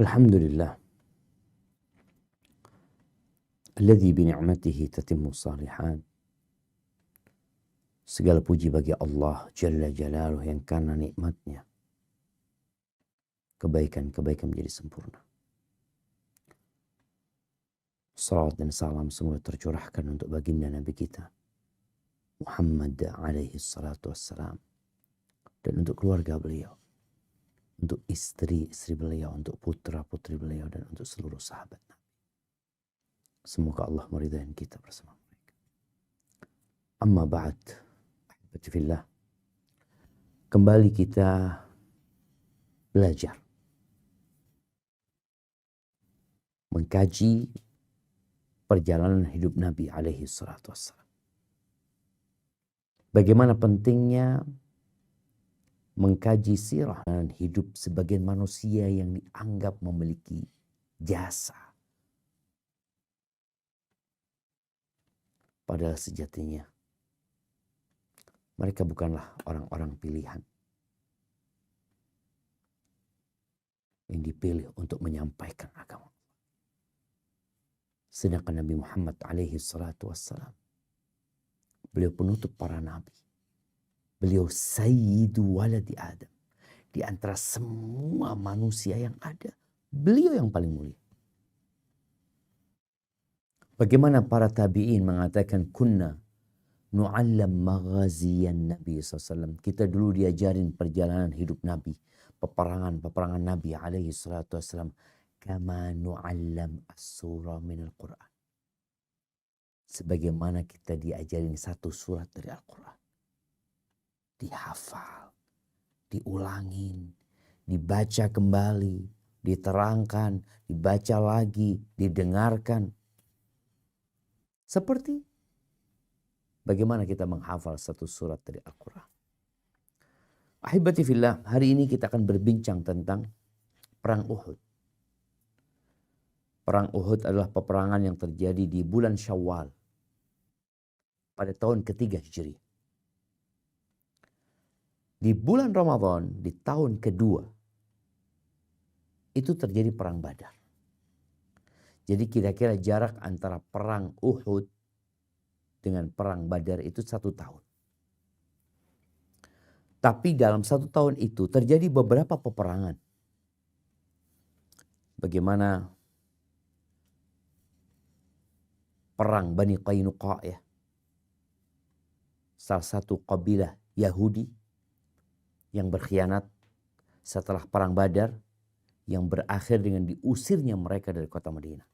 Alhamdulillah, alladzi bini'matihi tatimmu shalihat. Segala puji bagi Allah Jalla Jalaluh yang karena nikmatnya kebaikan-kebaikan menjadi sempurna. Salawat dan salam semua tercurahkan untuk baginda Nabi kita Muhammad alaihi salatu wassalam, dan untuk keluarga beliau, untuk istri-istri beliau, untuk putra-putri beliau, dan untuk seluruh sahabat Nabi. Semoga Allah meridai kita bersama mereka. Amma ba'd, ahibati fillah, kembali kita belajar, mengkaji perjalanan hidup Nabi alaihi salatu wassalam. Bagaimana pentingnya mengkaji sirah dan hidup sebagai manusia yang dianggap memiliki jasa. Padahal sejatinya mereka bukanlah orang-orang pilihan yang dipilih untuk menyampaikan agama. Sedangkan Nabi Muhammad alaihi salatu wassalam, beliau penutup para nabi. Beliau sayyidu waladi Adam. Di antara semua manusia yang ada, beliau yang paling mulia. Bagaimana para tabi'in mengatakan kunna nu'allam maghaziyan Nabi SAW. Kita dulu diajarin perjalanan hidup Nabi. Peperangan Nabi alaihi salatu wassalam. Kama nu'allam as-surah minal Qur'an. Sebagaimana kita diajarin satu surat dari Al-Quran. Dihafal, diulangin, dibaca kembali, diterangkan, dibaca lagi, didengarkan. Seperti bagaimana kita menghafal satu surat dari Al-Quran. Ahibati fillah, hari ini kita akan berbincang tentang Perang Uhud. Perang Uhud adalah peperangan yang terjadi di bulan Syawal pada tahun ketiga Hijriah. Di bulan Ramadan, di tahun kedua, itu terjadi perang Badar. Jadi kira-kira jarak antara perang Uhud dengan perang Badar itu 1 tahun. Tapi dalam 1 tahun itu terjadi beberapa peperangan. Bagaimana perang Bani Qainuqa, ya. Salah satu kabilah Yahudi yang berkhianat setelah perang Badar, yang berakhir dengan diusirnya mereka dari kota Madinah.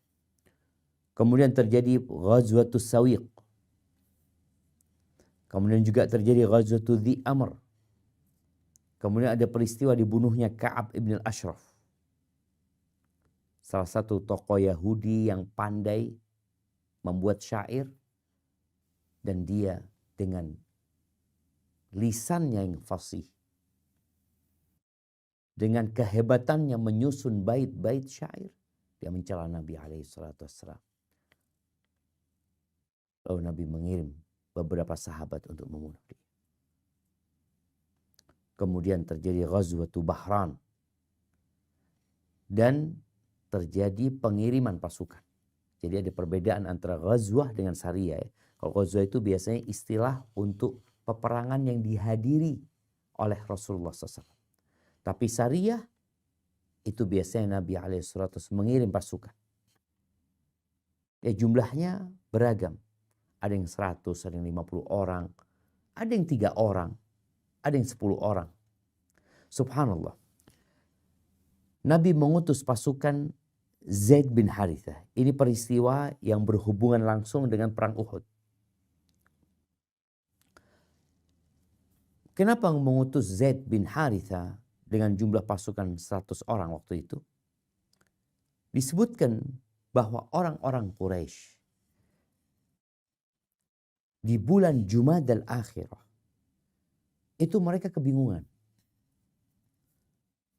Kemudian terjadi Ghazwatus Sawiq. Kemudian juga terjadi Ghazwatul Dhi Amr. Kemudian ada peristiwa dibunuhnya Ka'ab ibn al-Ashraf. Salah satu tokoh Yahudi yang pandai membuat syair. Dan dia dengan lisannya yang fasih, dengan kehebatannya menyusun bait-bait syair, dia mencela Nabi alaihi salatu wassalam. Lalu Nabi mengirim beberapa sahabat untuk membunuh dia. Kemudian terjadi Ghazwatul Bahran. Dan terjadi pengiriman pasukan. Jadi ada perbedaan antara ghazwah dengan sariyah. Kalau ghazwah itu biasanya istilah untuk peperangan yang dihadiri oleh Rasulullah SAW. Tapi sariyah itu biasanya Nabi alaihissalam mengirim pasukan. Ya, jumlahnya beragam. Ada yang 100, ada yang 50 orang, ada yang 3 orang, ada yang 10 orang. Subhanallah. Nabi mengutus pasukan Zaid bin Harithah. Ini peristiwa yang berhubungan langsung dengan perang Uhud. Kenapa mengutus Zaid bin Harithah dengan jumlah pasukan 100 orang waktu itu? Disebutkan bahwa orang-orang Quraisy di bulan Jumadal Akhirah itu mereka kebingungan.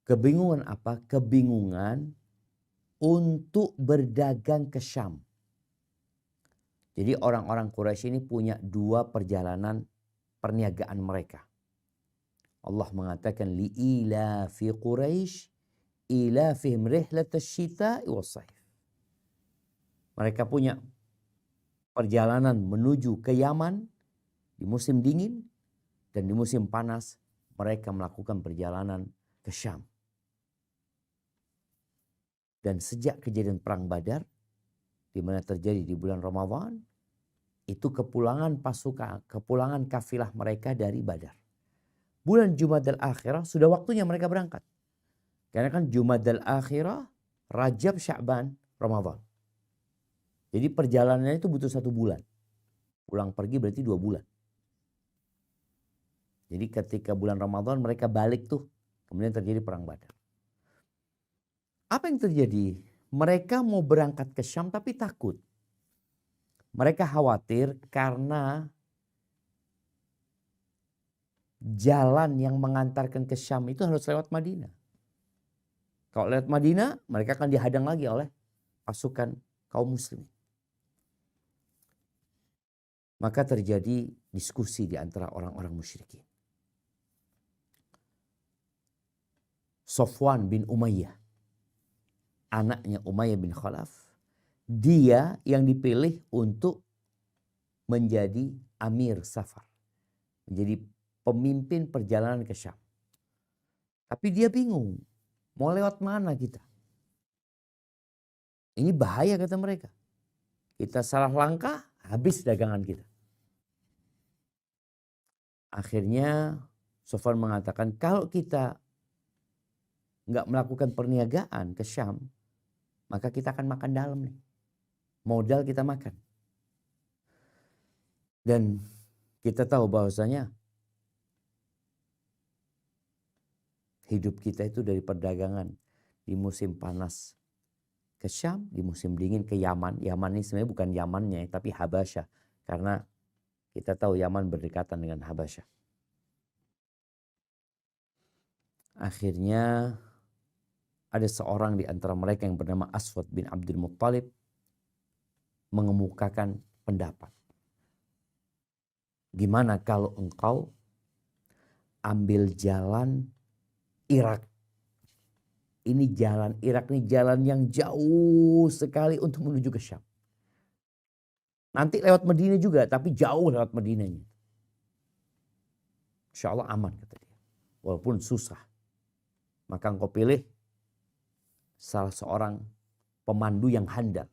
Kebingungan apa? Kebingungan untuk berdagang ke Syam. Jadi orang-orang Quraisy ini punya 2 perjalanan perniagaan mereka. Allah mengatakan li'ila fi Quraisy ilafihim rihlatash syita'i was-sayf. Mereka punya perjalanan menuju ke Yaman di musim dingin, dan di musim panas mereka melakukan perjalanan ke Syam. Dan sejak kejadian perang Badar, di mana terjadi di bulan Ramadan, itu kepulangan kafilah mereka dari Badar. Bulan Jumadal Akhirah sudah waktunya mereka berangkat. Karena kan Jumadal Akhirah, Rajab, Sya'ban, Ramadan. Jadi perjalanannya itu butuh 1 bulan. Pulang pergi berarti 2 bulan. Jadi ketika bulan Ramadan mereka balik tuh. Kemudian terjadi perang Badar. Apa yang terjadi? Mereka mau berangkat ke Syam tapi takut. Mereka khawatir karena jalan yang mengantarkan ke Syam itu harus lewat Madinah. Kalau lewat Madinah, mereka akan dihadang lagi oleh pasukan kaum muslimin. Maka terjadi diskusi di antara orang-orang musyrikin. Safwan bin Umayyah, anaknya Umayyah bin Khalaf, dia yang dipilih untuk menjadi amir safar, menjadi pemimpin perjalanan ke Syam. Tapi dia bingung, mau lewat mana kita? Ini bahaya kata mereka. Kita salah langkah, habis dagangan kita. Akhirnya Safwan mengatakan, kalau kita nggak melakukan perniagaan ke Syam, maka kita akan makan dalam nih. Modal kita makan. Dan kita tahu bahwasanya hidup kita itu dari perdagangan di musim panas ke Syam, di musim dingin ke Yaman. Yaman ini sebenarnya bukan Yamannya, tapi Habasyah. Karena kita tahu Yaman berdekatan dengan Habasyah. Akhirnya ada seorang di antara mereka yang bernama Aswad bin Abdul Muttalib mengemukakan pendapat. Gimana kalau engkau ambil jalan Irak? Ini jalan Irak, ini jalan yang jauh sekali untuk menuju ke Syam. Nanti lewat Madinah juga, tapi jauh lewat Madinahnya. Insya Allah aman kata dia. Walaupun susah. Maka engkau pilih salah seorang pemandu yang handal.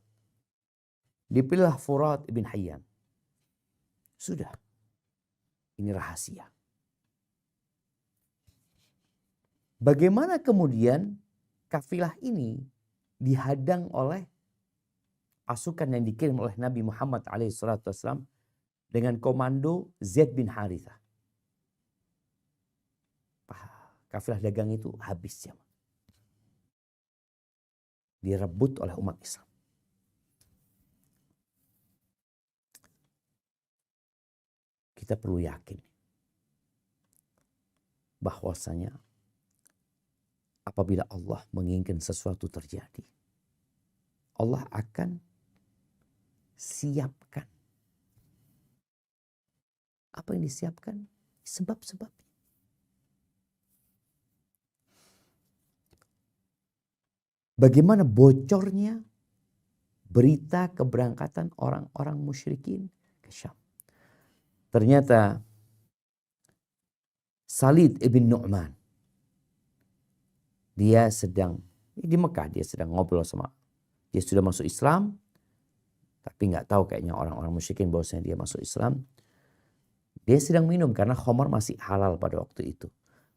Dipilih Furat ibn Hayyan. Sudah. Ini rahasia. Bagaimana kemudian kafilah ini dihadang oleh pasukan yang dikirim oleh Nabi Muhammad SAW dengan komando Zaid bin Harithah. Kafilah dagang itu habis ya. Direbut oleh umat Islam. Kita perlu yakin bahwasanya apabila Allah menginginkan sesuatu terjadi, Allah akan siapkan. Apa yang disiapkan? Sebab-sebabnya. Bagaimana bocornya berita keberangkatan orang-orang musyrikin ke Syam. Ternyata Salid ibn Nu'man, dia sedang di Mekah, dia sedang ngobrol sama, dia sudah masuk Islam, tapi nggak tahu kayaknya orang-orang musyrikin bahwasanya dia masuk Islam. Dia sedang minum karena khamar masih halal pada waktu itu,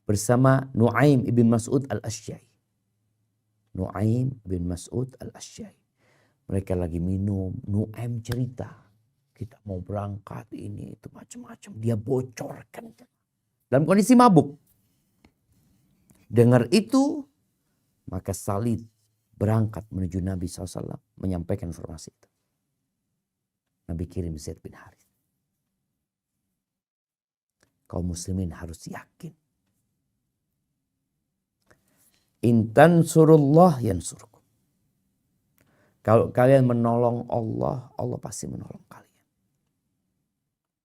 bersama Nu'aim ibn Mas'ud al-Asy'ari. Nu'aim bin Mas'ud al-Asy'ari. Mereka lagi minum, Nu'aim cerita, kita mau berangkat ini itu macam-macam. Dia bocorkan dalam kondisi mabuk. Dengar itu, maka Salid berangkat menuju Nabi SAW menyampaikan informasi itu. Nabi kirim Zaid bin Harith. Kaum muslimin harus yakin. Intan surullah yansurkum. Kalau kalian menolong Allah, Allah pasti menolong kalian.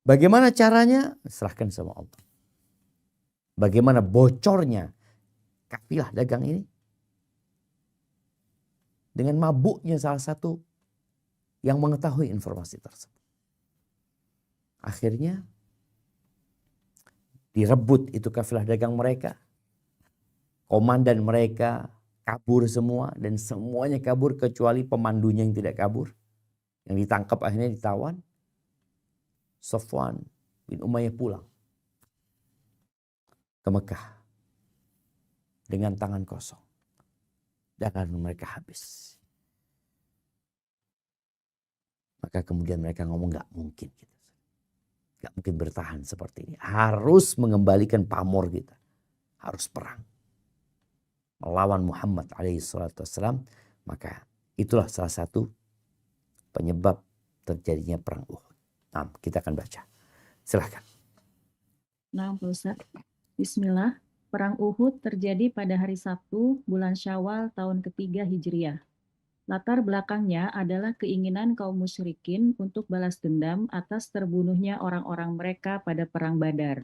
Bagaimana caranya? Serahkan sama Allah. Bagaimana bocornya kafilah dagang ini? dengan mabuknya salah satu yang mengetahui informasi tersebut. Akhirnya direbut itu kafilah dagang mereka. Komandan mereka kabur semua dan semuanya kabur kecuali pemandunya yang tidak kabur. Yang ditangkap akhirnya ditawan. Safwan bin Umayyah pulang ke Mekah dengan tangan kosong. Dagangan mereka habis. Maka kemudian mereka ngomong gak mungkin gitu. Gak mungkin bertahan seperti ini. Harus mengembalikan pamor kita. Harus perang. Melawan Muhammad alaihissalam. Maka itulah salah satu penyebab terjadinya perang Uhud. Nah, kita akan baca. Silahkan. Nah, Pak Ustaz. Bismillah. Perang Uhud terjadi pada hari Sabtu, bulan Syawal tahun ketiga Hijriah. Latar belakangnya adalah keinginan kaum musyrikin untuk balas dendam atas terbunuhnya orang-orang mereka pada Perang Badar.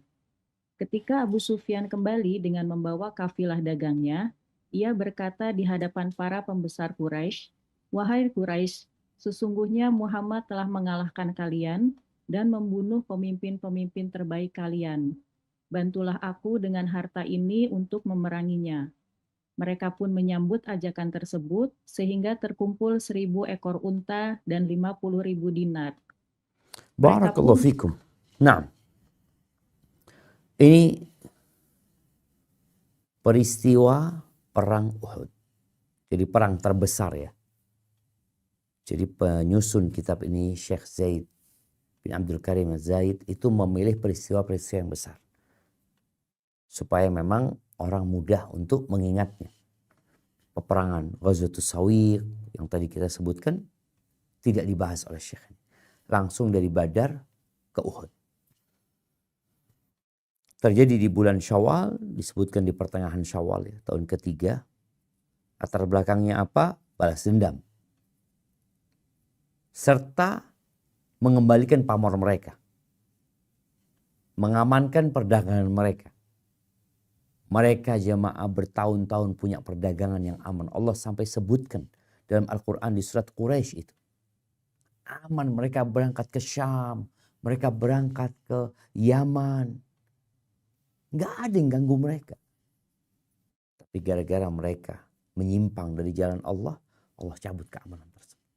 Ketika Abu Sufyan kembali dengan membawa kafilah dagangnya, ia berkata di hadapan para pembesar Quraisy, "Wahai Quraisy, sesungguhnya Muhammad telah mengalahkan kalian dan membunuh pemimpin-pemimpin terbaik kalian. Bantulah aku dengan harta ini untuk memeranginya." Mereka pun menyambut ajakan tersebut sehingga terkumpul 1.000 ekor unta dan 50.000 dinar. Barakallahu fikum. Nah, ini peristiwa perang Uhud. Jadi perang terbesar ya. Jadi penyusun kitab ini Syekh Zaid bin Abdul Karim Zaid itu memilih peristiwa-peristiwa yang besar. Supaya memang orang mudah untuk mengingatnya. Peperangan Ghazwatus Sawiq yang tadi kita sebutkan tidak dibahas oleh Syekh. Langsung dari Badar ke Uhud. Terjadi di bulan Syawal, disebutkan di pertengahan Syawal ya, tahun ketiga. Latar belakangnya apa? Balas dendam. Serta mengembalikan pamor mereka. Mengamankan perdagangan mereka. Mereka jamaah bertahun-tahun punya perdagangan yang aman. Allah sampai sebutkan dalam Al-Quran di surat Quraisy itu. Aman, mereka berangkat ke Syam. Mereka berangkat ke Yaman. Nggak ada yang ganggu mereka. Tapi gara-gara mereka menyimpang dari jalan Allah, Allah cabut keamanan tersebut.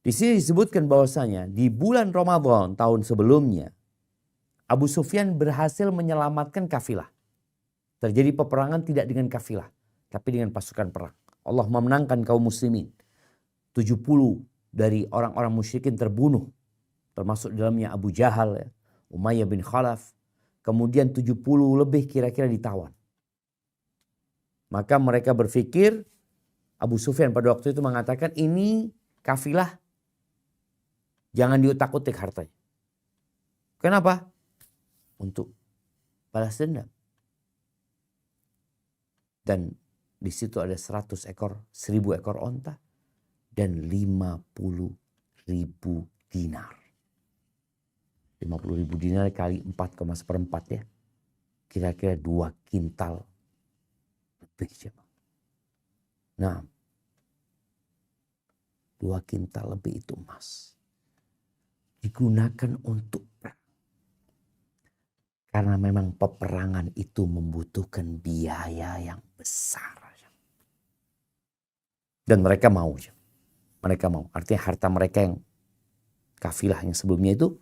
Di sini disebutkan bahwasanya di bulan Ramadan tahun sebelumnya, Abu Sufyan berhasil menyelamatkan kafilah. Terjadi peperangan tidak dengan kafilah, tapi dengan pasukan perang. Allah memenangkan kaum muslimin. 70 dari orang-orang musyrikin terbunuh. Termasuk dalamnya Abu Jahal, ya, Umayyah bin Khalaf. Kemudian 70 lebih kira-kira ditawan. Maka mereka berpikir, Abu Sufyan pada waktu itu mengatakan ini kafilah jangan diutak-utik hartanya. Kenapa? Untuk balas dendam. Dan di situ ada 100 ekor, 1000 ekor onta dan 50.000 dinar. 50.000 dinar kali 4,1 ya. Kira-kira 2 kintal lebih. Nah, 2 kintal lebih itu emas. Digunakan untuk perang. Karena memang peperangan itu membutuhkan biaya yang besar. Dan mereka mau. Mereka mau. Artinya harta mereka yang kafilah yang sebelumnya itu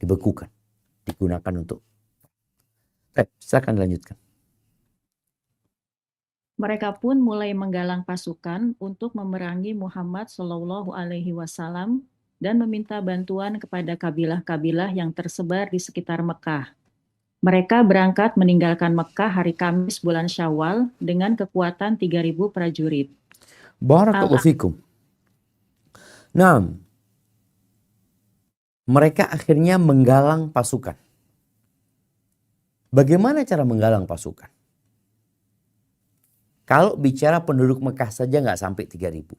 dibekukan. Digunakan untuk. Silakan dilanjutkan. Mereka pun mulai menggalang pasukan untuk memerangi Muhammad Shallallahu Alaihi Wasallam dan meminta bantuan kepada kabilah-kabilah yang tersebar di sekitar Mekah. Mereka berangkat meninggalkan Mekah hari Kamis bulan Syawal dengan kekuatan 3.000 prajurit. Barakallahu fikum. Nah, mereka akhirnya menggalang pasukan. Bagaimana cara menggalang pasukan? Kalau bicara penduduk Mekah saja nggak sampai 3.000.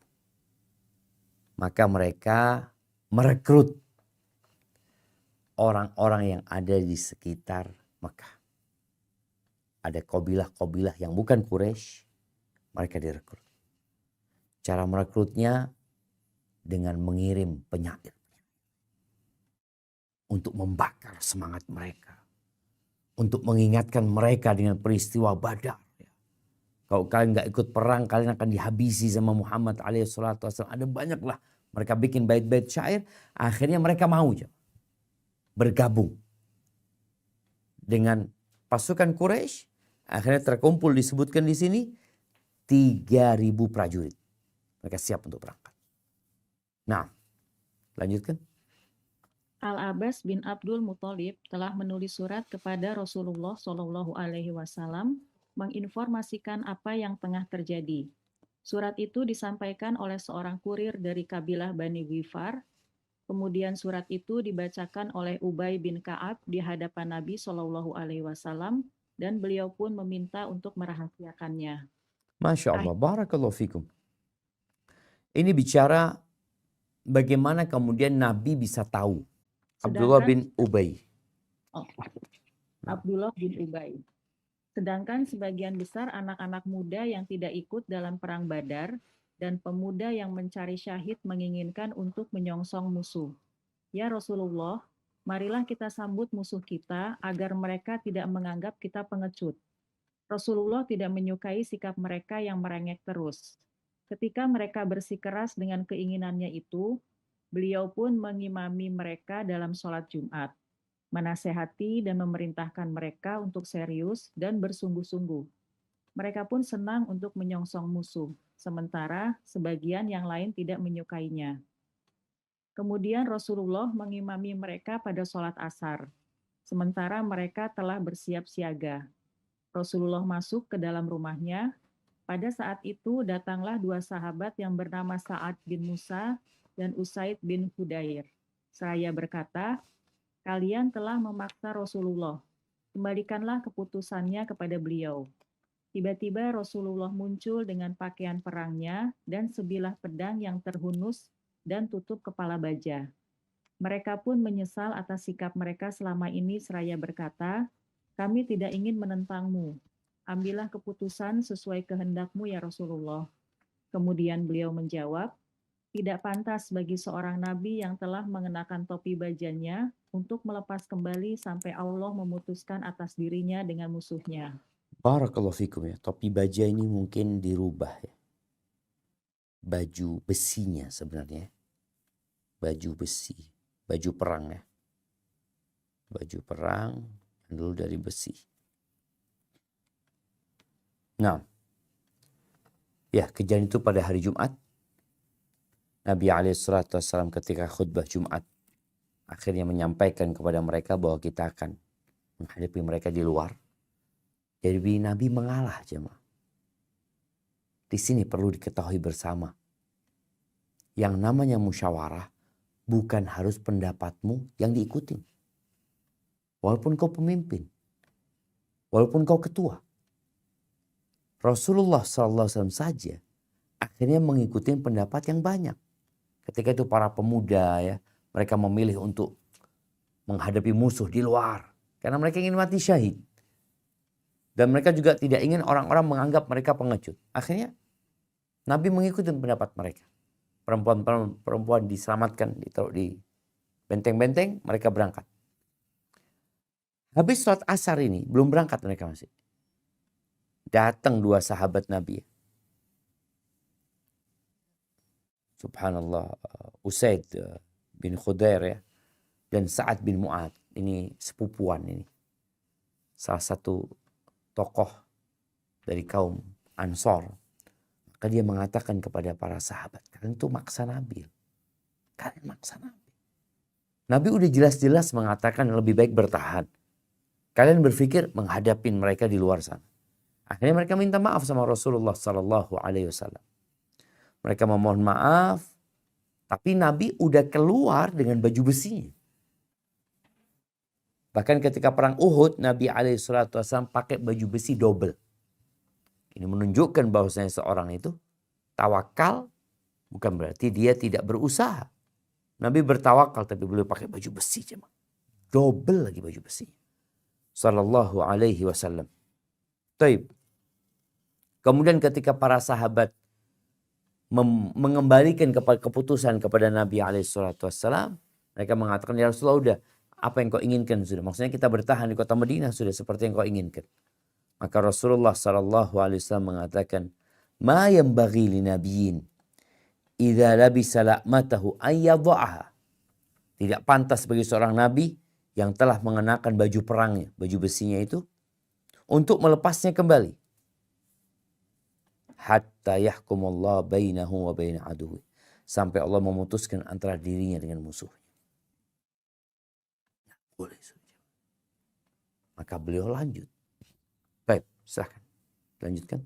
Maka mereka merekrut orang-orang yang ada di sekitar Mekah. Ada kabilah-kabilah yang bukan Quraisy, mereka direkrut. Cara merekrutnya dengan mengirim penyair untuk membakar semangat mereka, untuk mengingatkan mereka dengan peristiwa Badar. Kalau kalian nggak ikut perang, kalian akan dihabisi sama Muhammad alaihissalam. Ada banyaklah mereka bikin bait-bait syair. Akhirnya mereka mau bergabung dengan pasukan Quraisy. Akhirnya terkumpul, disebutkan di sini 3.000 prajurit. Mereka siap untuk berangkat. Nah, lanjutkan. Al-Abbas bin Abdul Muthalib telah menulis surat kepada Rasulullah Shallallahu Alaihi Wasallam menginformasikan apa yang tengah terjadi. Surat itu disampaikan oleh seorang kurir dari kabilah Bani Ghifar. Kemudian surat itu dibacakan oleh Ubay bin Ka'ab di hadapan Nabi Shallallahu Alaihi Wasallam dan beliau pun meminta untuk merahasiakannya. Masya Allah, barakallahu fikum. Ini bicara bagaimana kemudian Nabi bisa tahu Abdullah bin Ubay. Abdullah bin Ubay. Sedangkan sebagian besar anak-anak muda yang tidak ikut dalam perang Badar dan pemuda yang mencari syahid menginginkan untuk menyongsong musuh. Ya Rasulullah, marilah kita sambut musuh kita agar mereka tidak menganggap kita pengecut. Rasulullah tidak menyukai sikap mereka yang merengek terus. Ketika mereka bersikeras dengan keinginannya itu, beliau pun mengimami mereka dalam sholat Jumat, menasehati dan memerintahkan mereka untuk serius dan bersungguh-sungguh. Mereka pun senang untuk menyongsong musuh, sementara sebagian yang lain tidak menyukainya. Kemudian Rasulullah mengimami mereka pada sholat asar, sementara mereka telah bersiap siaga. Rasulullah masuk ke dalam rumahnya. Pada saat itu datanglah 2 sahabat yang bernama Sa'ad bin Musa dan Usaid bin Hudayr. Seraya berkata, kalian telah memaksa Rasulullah. Kembalikanlah keputusannya kepada beliau. Tiba-tiba Rasulullah muncul dengan pakaian perangnya dan sebilah pedang yang terhunus dan tutup kepala baja. Mereka pun menyesal atas sikap mereka selama ini seraya berkata, kami tidak ingin menentangmu. Ambillah keputusan sesuai kehendakmu ya Rasulullah. Kemudian beliau menjawab, tidak pantas bagi seorang nabi yang telah mengenakan topi bajanya untuk melepas kembali sampai Allah memutuskan atas dirinya dengan musuhnya. Barakallahu fikum ya. Topi baja ini mungkin dirubah ya. Baju besinya sebenarnya. Baju besi. Baju perang ya. Baju perang yang dulu dari besi. Nah. Ya, kejadian itu pada hari Jumat. Nabi SAW ketika khutbah Jumat akhirnya menyampaikan kepada mereka bahwa kita akan menghadapi mereka di luar. Jadi Nabi mengalah jemaah. Di sini perlu diketahui bersama. Yang namanya musyawarah bukan harus pendapatmu yang diikuti. Walaupun kau pemimpin. Walaupun kau ketua. Rasulullah SAW saja akhirnya mengikuti pendapat yang banyak. Ketika itu para pemuda ya, mereka memilih untuk menghadapi musuh di luar. Karena mereka ingin mati syahid. Dan mereka juga tidak ingin orang-orang menganggap mereka pengecut. Akhirnya Nabi mengikuti pendapat mereka. Perempuan diselamatkan, ditaruh di benteng-benteng, mereka berangkat. Habis sholat asar ini, belum berangkat mereka masih. Datang 2 sahabat Nabi. Subhanallah, Usaid bin Hudayr ya, dan Sa'ad bin Mu'ad. Ini sepupuan ini. Salah satu tokoh dari kaum Ansor. Maka dia mengatakan kepada para sahabat, kalian itu maksa Nabi. Kalian maksa Nabi. Nabi udah jelas-jelas mengatakan lebih baik bertahan. Kalian berpikir menghadapi mereka di luar sana. Akhirnya mereka minta maaf sama Rasulullah SAW. Mereka memohon maaf. Tapi Nabi udah keluar dengan baju besinya. Bahkan ketika perang Uhud, Nabi SAW pakai baju besi double. Ini menunjukkan bahwasanya seorang itu tawakal bukan berarti dia tidak berusaha. Nabi bertawakal tapi beliau pakai baju besi cuma. Double lagi baju besi. Sallallahu alaihi wasallam. Taib. Kemudian ketika para sahabat mengembalikan keputusan kepada Nabi SAW. Mereka mengatakan, ya Rasulullah, udah apa yang kau inginkan sudah. Maksudnya kita bertahan di kota Madinah sudah seperti yang kau inginkan. Maka Rasulullah SAW mengatakan, ma yanbaghi li nabiyyin idza labisa la'matahu ayyadha'aha. Tidak pantas bagi seorang nabi yang telah mengenakan baju perangnya, baju besinya itu, untuk melepasnya kembali. Hatta yahkumullah bainahu wa baina aduwi. Sampai Allah memutuskan antara dirinya dengan musuhnya. Boleh. Maka beliau lanjut. Baik, silahkan. Lanjutkan.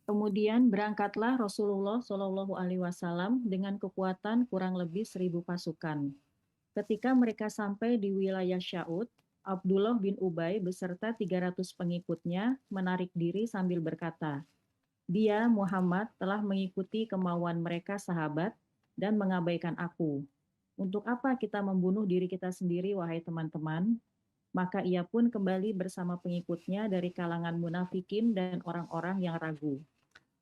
Kemudian berangkatlah Rasulullah Shallallahu Alaihi Wasallam dengan kekuatan kurang lebih 1.000 pasukan. Ketika mereka sampai di wilayah Sya'ud, Abdullah bin Ubay beserta 300 pengikutnya menarik diri sambil berkata, "Dia, Muhammad, telah mengikuti kemauan mereka sahabat dan mengabaikan aku. Untuk apa kita membunuh diri kita sendiri, wahai teman-teman?" Maka ia pun kembali bersama pengikutnya dari kalangan munafikin dan orang-orang yang ragu.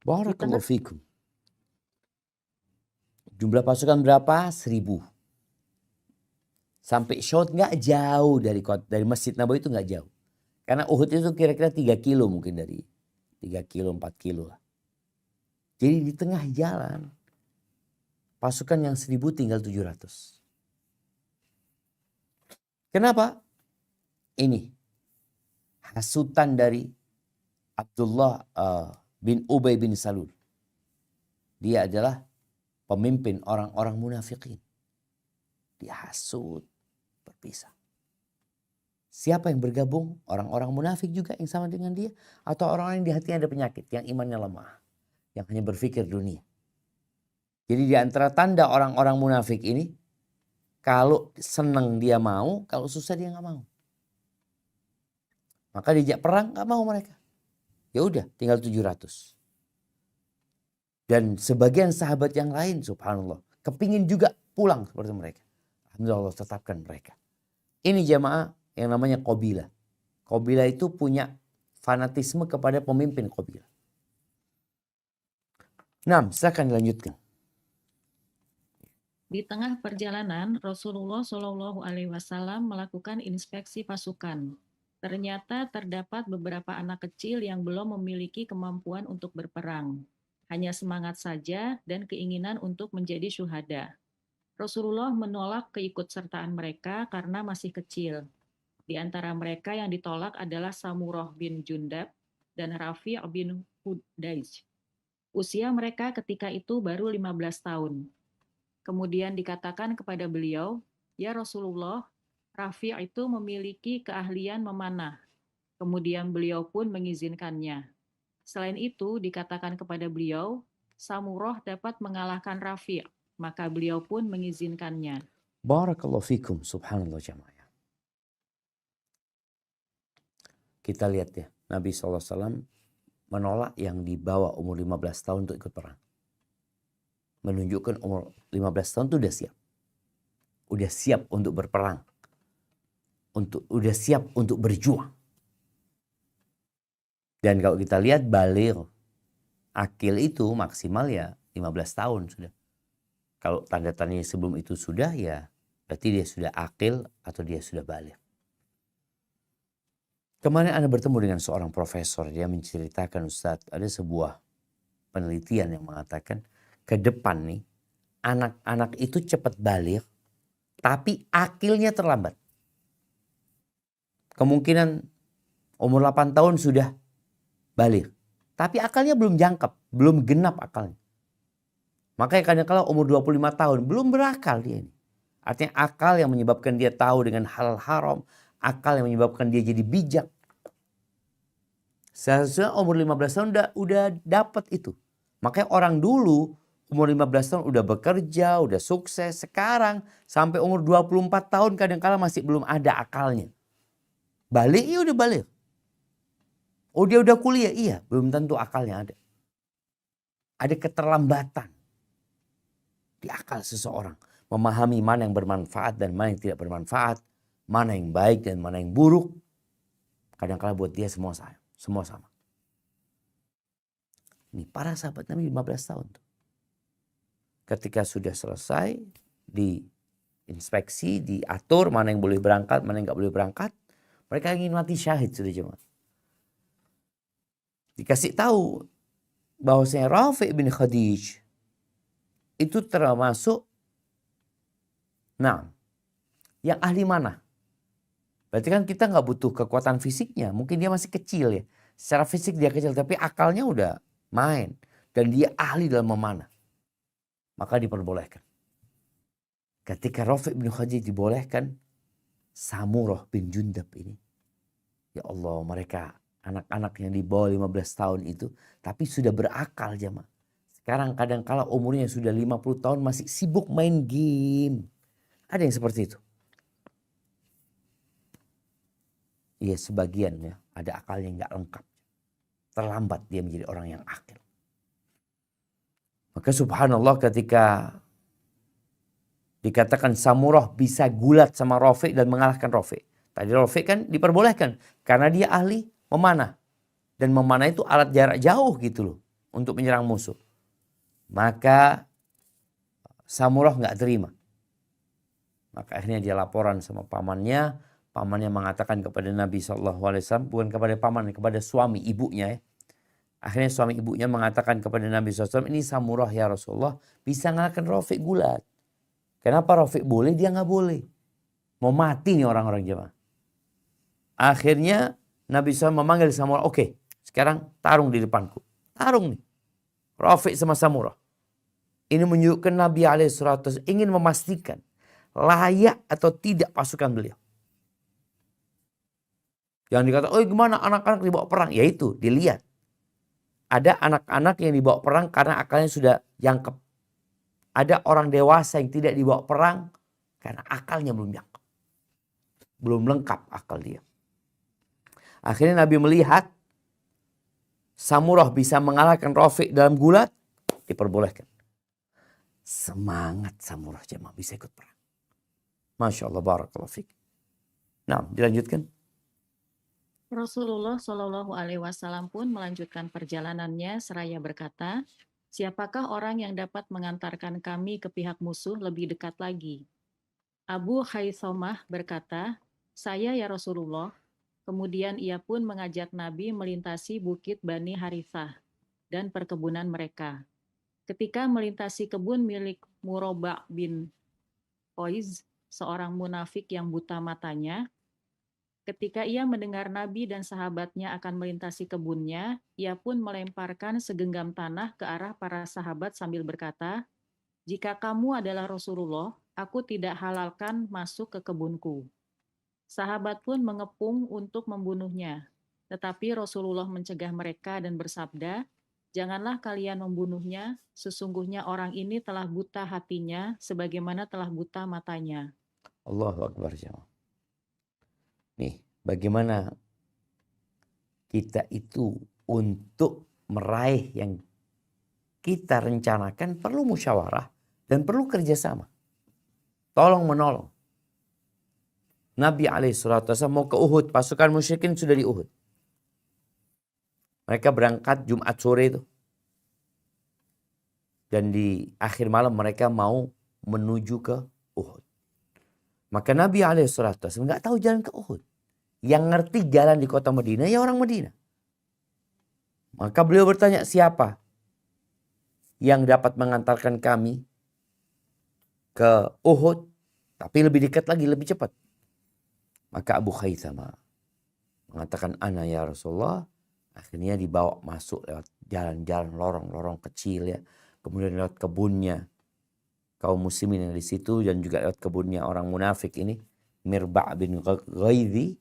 Barakallahu fikum. Jumlah pasukan berapa? 1.000. Sampai Sya'ud nggak jauh dari Masjid Nabawi, itu nggak jauh. Karena Uhud itu kira-kira 3 kilo mungkin, dari 3 kilo, 4 kilo lah. Jadi di tengah jalan, pasukan yang 1.000 tinggal 700. Kenapa? Ini hasutan dari Abdullah bin Ubay bin Salul. Dia adalah pemimpin orang-orang munafikin. Dihasut, berpisah. Siapa yang bergabung? Orang-orang munafik juga yang sama dengan dia, atau orang-orang yang di hatinya ada penyakit, yang imannya lemah, yang hanya berpikir dunia. Jadi di antara tanda orang-orang munafik ini, kalau senang dia mau, kalau susah dia nggak mau. Maka diajak perang nggak mau mereka. Ya udah, tinggal 700. Dan sebagian sahabat yang lain, subhanallah, kepingin juga pulang seperti mereka. Alhamdulillah, Allah tetapkan mereka. Ini jamaah yang namanya qabilah. Qabilah itu punya fanatisme kepada pemimpin qabilah. Nah, silakan dilanjutkan. Di tengah perjalanan, Rasulullah Shallallahu Alaihi Wasallam melakukan inspeksi pasukan. Ternyata terdapat beberapa anak kecil yang belum memiliki kemampuan untuk berperang. Hanya semangat saja dan keinginan untuk menjadi syuhada. Rasulullah menolak keikutsertaan mereka karena masih kecil. Di antara mereka yang ditolak adalah Samurah bin Jundab dan Rafi' bin Hudaij. Usia mereka ketika itu baru 15 tahun. Kemudian dikatakan kepada beliau, "Ya Rasulullah, Rafi' itu memiliki keahlian memanah." Kemudian beliau pun mengizinkannya. Selain itu dikatakan kepada beliau, Samurah dapat mengalahkan Rafi', maka beliau pun mengizinkannya. Barakallahu fikum, subhanallah jamaah. Kita lihat ya, Nabi SAW menolak yang di bawah umur 15 tahun untuk ikut perang. Menunjukkan umur 15 tahun itu udah siap. Udah siap untuk berperang. Udah siap untuk berjuang. Dan kalau kita lihat baligh, akil itu maksimal ya 15 tahun sudah. Kalau tanda-tandanya sebelum itu sudah, ya berarti dia sudah akil atau dia sudah baligh. Kemarin Anda bertemu dengan seorang profesor, dia menceritakan, Ustadz, ada sebuah penelitian yang mengatakan ke depan nih, anak-anak itu cepat baligh, tapi akilnya terlambat. Kemungkinan umur 8 tahun sudah baligh, tapi akalnya belum jangkep, belum genap akalnya. Makanya kadang-kala umur 25 tahun belum berakal dia ini. Artinya akal yang menyebabkan dia tahu dengan halal haram, akal yang menyebabkan dia jadi bijak. Seharusnya umur 15 tahun udah dapat itu. Makanya orang dulu umur 15 tahun udah bekerja, udah sukses. Sekarang sampai umur 24 tahun kadang-kala masih belum ada akalnya. Balik, iya udah balik. Oh dia udah kuliah, iya belum tentu akalnya ada. Ada keterlambatan di akal seseorang. Memahami mana yang bermanfaat dan mana yang tidak bermanfaat. Mana yang baik dan mana yang buruk. Kadang-kala buat dia semua sama. Ini para sahabat Nabi 15 tahun tuh. ketika sudah selesai, diinspeksi, diatur mana yang boleh berangkat, mana yang nggak boleh berangkat. Mereka ingin mati syahid sudah jemaah. Dikasih tahu bahwasanya Rafi' bin Khadij itu termasuk yang ahli mana? Berarti kan kita nggak butuh kekuatan fisiknya. Mungkin dia masih kecil ya. Secara fisik dia kecil tapi akalnya udah main. Dan dia ahli dalam memanah. Maka diperbolehkan. Ketika Rafi' bin Khadij dibolehkan, Samurah bin Jundab ini. Ya Allah, mereka anak-anak yang di bawah 15 tahun itu. Tapi sudah berakal jemaah. Sekarang kadang-kala umurnya sudah 50 tahun masih sibuk main game. Ada yang seperti itu. Iya sebagian ya, ada akalnya nggak lengkap. Terlambat dia menjadi orang yang akil. Maka subhanallah ketika dikatakan Samurah bisa gulat sama Rafi' dan mengalahkan Rafi'. Tadi Rafi' kan diperbolehkan karena dia ahli memanah. Dan memanah itu alat jarak jauh gitu loh untuk menyerang musuh. Maka Samurah nggak terima. Maka akhirnya dia laporan sama pamannya. Pamannya mengatakan kepada Nabi SAW, bukan kepada paman, kepada suami ibunya ya. Akhirnya suami ibunya mengatakan kepada Nabi SAW, ini Samurah ya Rasulullah bisa ngalahkan Rafi' gulat. Kenapa Rafi' boleh, dia nggak boleh. Mau mati nih orang-orang jemaah. Akhirnya Nabi SAW memanggil Samurah, oke, sekarang tarung di depanku. Tarung nih, Rafi' sama Samurah. Ini menunjukkan Nabi SAW ingin memastikan layak atau tidak pasukan beliau. Yang dikata, oh gimana anak-anak dibawa perang? Ya itu, dilihat. Ada anak-anak yang dibawa perang karena akalnya sudah jangkep. Ada orang dewasa yang tidak dibawa perang karena akalnya belum jangkep. Belum lengkap akal dia. Akhirnya Nabi melihat Samurah bisa mengalahkan Rafi' dalam gulat, diperbolehkan. Semangat Samurah jemaah bisa ikut perang. Masya Allah, barakallahu fiik. Nah, dilanjutkan. Rasulullah Shallallahu Alaihi Wasallam pun melanjutkan perjalanannya seraya berkata, siapakah orang yang dapat mengantarkan kami ke pihak musuh lebih dekat lagi? Abu Haitsamah berkata, saya ya Rasulullah. Kemudian ia pun mengajak Nabi melintasi bukit Bani Harithah dan perkebunan mereka. Ketika melintasi kebun milik Murabba' bin Qais, seorang munafik yang buta matanya, ketika ia mendengar Nabi dan sahabatnya akan melintasi kebunnya, ia pun melemparkan segenggam tanah ke arah para sahabat sambil berkata, jika kamu adalah Rasulullah, aku tidak halalkan masuk ke kebunku. Sahabat pun mengepung untuk membunuhnya. Tetapi Rasulullah mencegah mereka dan bersabda, janganlah kalian membunuhnya, sesungguhnya orang ini telah buta hatinya sebagaimana telah buta matanya. Allahu Akbar jemaah. Nih, bagaimana kita itu untuk meraih yang kita rencanakan perlu musyawarah dan perlu kerjasama. Tolong menolong. Nabi SAW mau ke Uhud, pasukan musyrikin sudah di Uhud. Mereka berangkat Jumat sore itu. Dan di akhir malam mereka mau menuju ke Uhud. Maka Nabi SAW nggak tahu jalan ke Uhud. Yang ngerti jalan di kota Madinah ya orang Madinah. Maka beliau bertanya, siapa yang dapat mengantarkan kami ke Uhud, tapi lebih dekat lagi, lebih cepat? Maka Abu Haitsamah mengatakan, ana ya Rasulullah. Akhirnya dibawa masuk lewat jalan-jalan lorong-lorong kecil ya. Kemudian lewat kebunnya kaum muslimin yang di situ, dan juga lewat kebunnya orang munafik ini, Mirba' bin Qaidhi,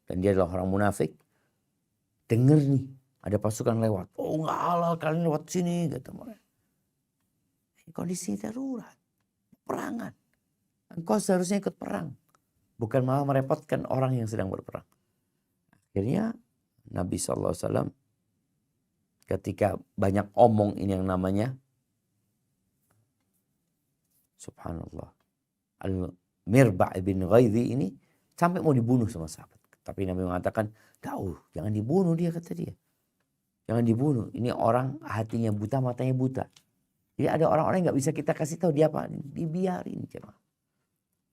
dan dia adalah orang munafik. Dengar nih, ada pasukan lewat. Oh nggak halal kalian lewat sini, kata mereka. Kondisi darurat, perangan. Engkau seharusnya ikut perang, bukan malah merepotkan orang yang sedang berperang. Akhirnya Nabi SAW ketika banyak omong ini yang namanya, subhanallah, Al-Mirba' bin Qaidhi ini sampai mau dibunuh sama sahabat. Tapi Nabi mengatakan, jangan dibunuh dia, kata dia. Jangan dibunuh. Ini orang hatinya buta, matanya buta. Jadi ada orang-orang yang gak bisa kita kasih tahu dia apa. Dibiarin.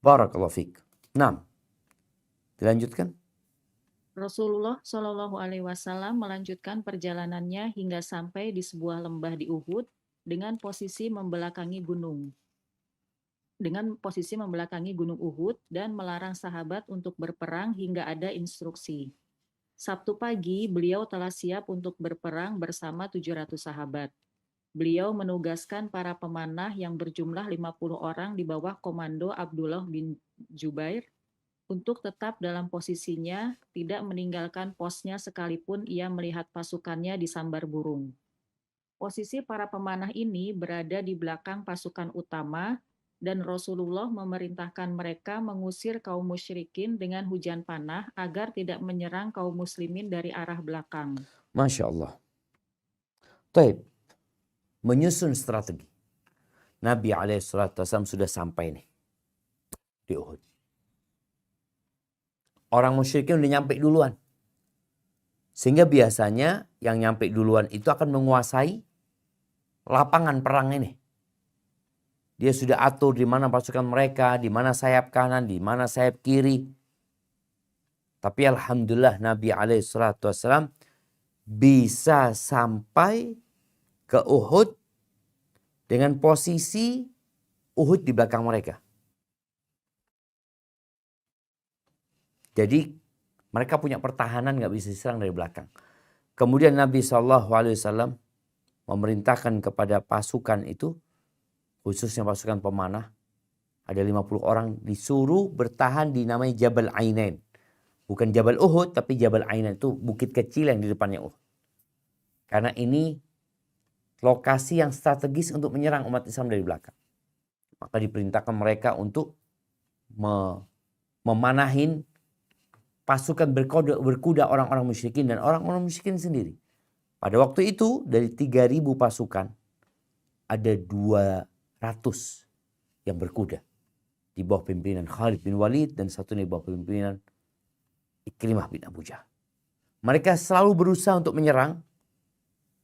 Barakallahu fiik. 6. Dilanjutkan. Rasulullah Shallallahu Alaihi Wasallam melanjutkan perjalanannya hingga sampai di sebuah lembah di Uhud dengan posisi membelakangi gunung. Gunung Uhud dan melarang sahabat untuk berperang hingga ada instruksi. Sabtu pagi, beliau telah siap untuk berperang bersama 700 sahabat. Beliau menugaskan para pemanah yang berjumlah 50 orang di bawah komando Abdullah bin Jubair untuk tetap dalam posisinya, tidak meninggalkan posnya sekalipun ia melihat pasukannya disambar burung. Posisi para pemanah ini berada di belakang pasukan utama, dan Rasulullah memerintahkan mereka mengusir kaum musyrikin dengan hujan panah agar tidak menyerang kaum muslimin dari arah belakang. Masya Allah. Taib. Menyusun strategi. Nabi SAW sudah sampai nih di Uhud. Orang musyrikin udah nyampe duluan. Sehingga biasanya yang nyampe duluan itu akan menguasai lapangan perang ini. Dia sudah atur di mana pasukan mereka, di mana sayap kanan, di mana sayap kiri. Tapi alhamdulillah Nabi SAW bisa sampai ke Uhud dengan posisi Uhud di belakang mereka. Jadi mereka punya pertahanan gak bisa diserang dari belakang. Kemudian Nabi SAW memerintahkan kepada pasukan itu, khususnya pasukan pemanah, ada 50 orang disuruh bertahan di namanya Jabal Ainain. Bukan Jabal Uhud, tapi Jabal Ainain itu bukit kecil yang di depannya Uhud. Karena ini lokasi yang strategis untuk menyerang umat Islam dari belakang. Maka diperintahkan mereka untuk memanahin pasukan berkuda orang-orang musyrikin dan orang-orang musyrikin sendiri. Pada waktu itu dari 3.000 pasukan ada 200 yang berkuda. Di bawah pimpinan Khalid bin Walid dan satu di bawah pimpinan Ikrimah bin Abu Jahal. Mereka selalu berusaha untuk menyerang,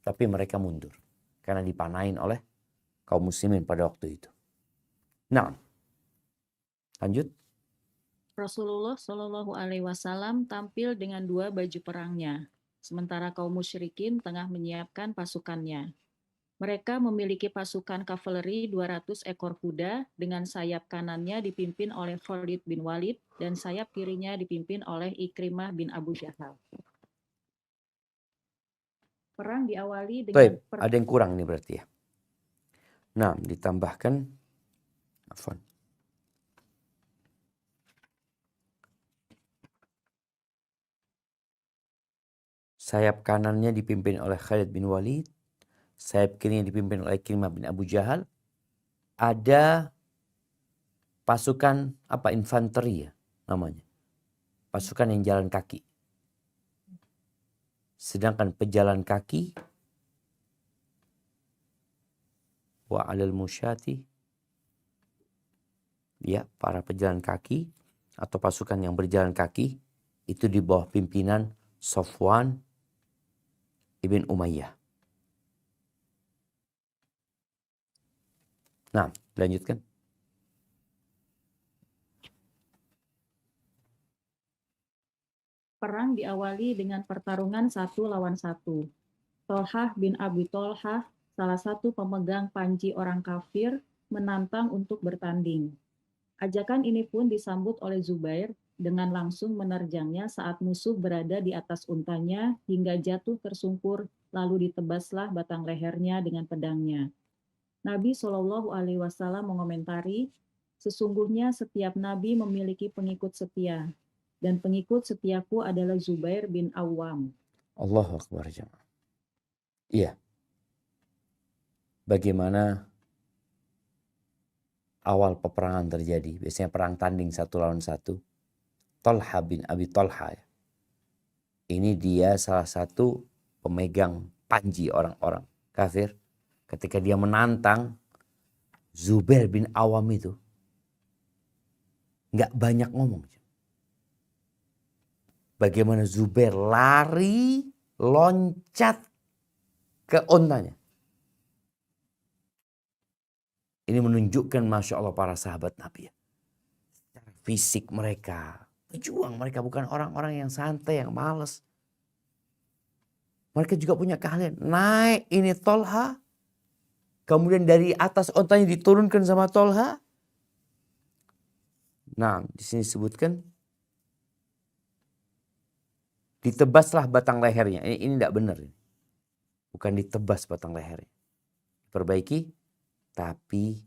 tapi mereka mundur. Karena dipanahin oleh kaum muslimin pada waktu itu. Nah, lanjut. Rasulullah Shallallahu Alaihi Wasallam tampil dengan 2 baju perangnya, sementara kaum musyrikin tengah menyiapkan pasukannya. Mereka memiliki pasukan kavaleri 200 ekor kuda dengan sayap kanannya dipimpin oleh Khalid bin Walid dan sayap kirinya dipimpin oleh Ikrimah bin Abu Jahal. Perang diawali dengan... Ada yang kurang nih berarti ya. Nah, ditambahkan. Afwan. Sayap kanannya dipimpin oleh Khalid bin Walid. Sayap kirinya dipimpin oleh Ikrimah bin Abu Jahal. Ada pasukan infanteri ya namanya. Pasukan yang jalan kaki. Sedangkan pejalan kaki wa alal musyati, ya, para pejalan kaki atau pasukan yang berjalan kaki itu di bawah pimpinan Safwan ibn Umayyah. Nah, lanjutkan. Perang diawali dengan pertarungan 1 lawan 1. Tolhah bin Abi Tolhah, salah satu pemegang panji orang kafir, menantang untuk bertanding. Ajakan ini pun disambut oleh Zubair dengan langsung menerjangnya saat musuh berada di atas untanya hingga jatuh tersungkur, lalu ditebaslah batang lehernya dengan pedangnya. Nabi Shallallahu Alaihi Wasallam mengomentari, sesungguhnya setiap nabi memiliki pengikut setia, dan pengikut setiaku adalah Zubair bin Awam. Allahu Akbar jemaah. Iya. Bagaimana awal peperangan terjadi? Biasanya perang tanding 1 lawan 1. Tolha bin Abi Tolha. Ini dia salah satu pemegang panji orang-orang kafir. Ketika dia menantang Zubair bin Awam itu, nggak banyak ngomong. Bagaimana Zubair lari, loncat ke ontanya. Ini menunjukkan Masya Allah para sahabat Nabi ya. Fisik mereka, pejuang mereka, bukan orang-orang yang santai, yang malas. Mereka juga punya keahlian. Naik ini Tolha, kemudian dari atas ontanya diturunkan sama Tolha. Nah, di sini disebutkan ditebaslah batang lehernya. Ini tidak benar. Bukan ditebas batang lehernya. Perbaiki, tapi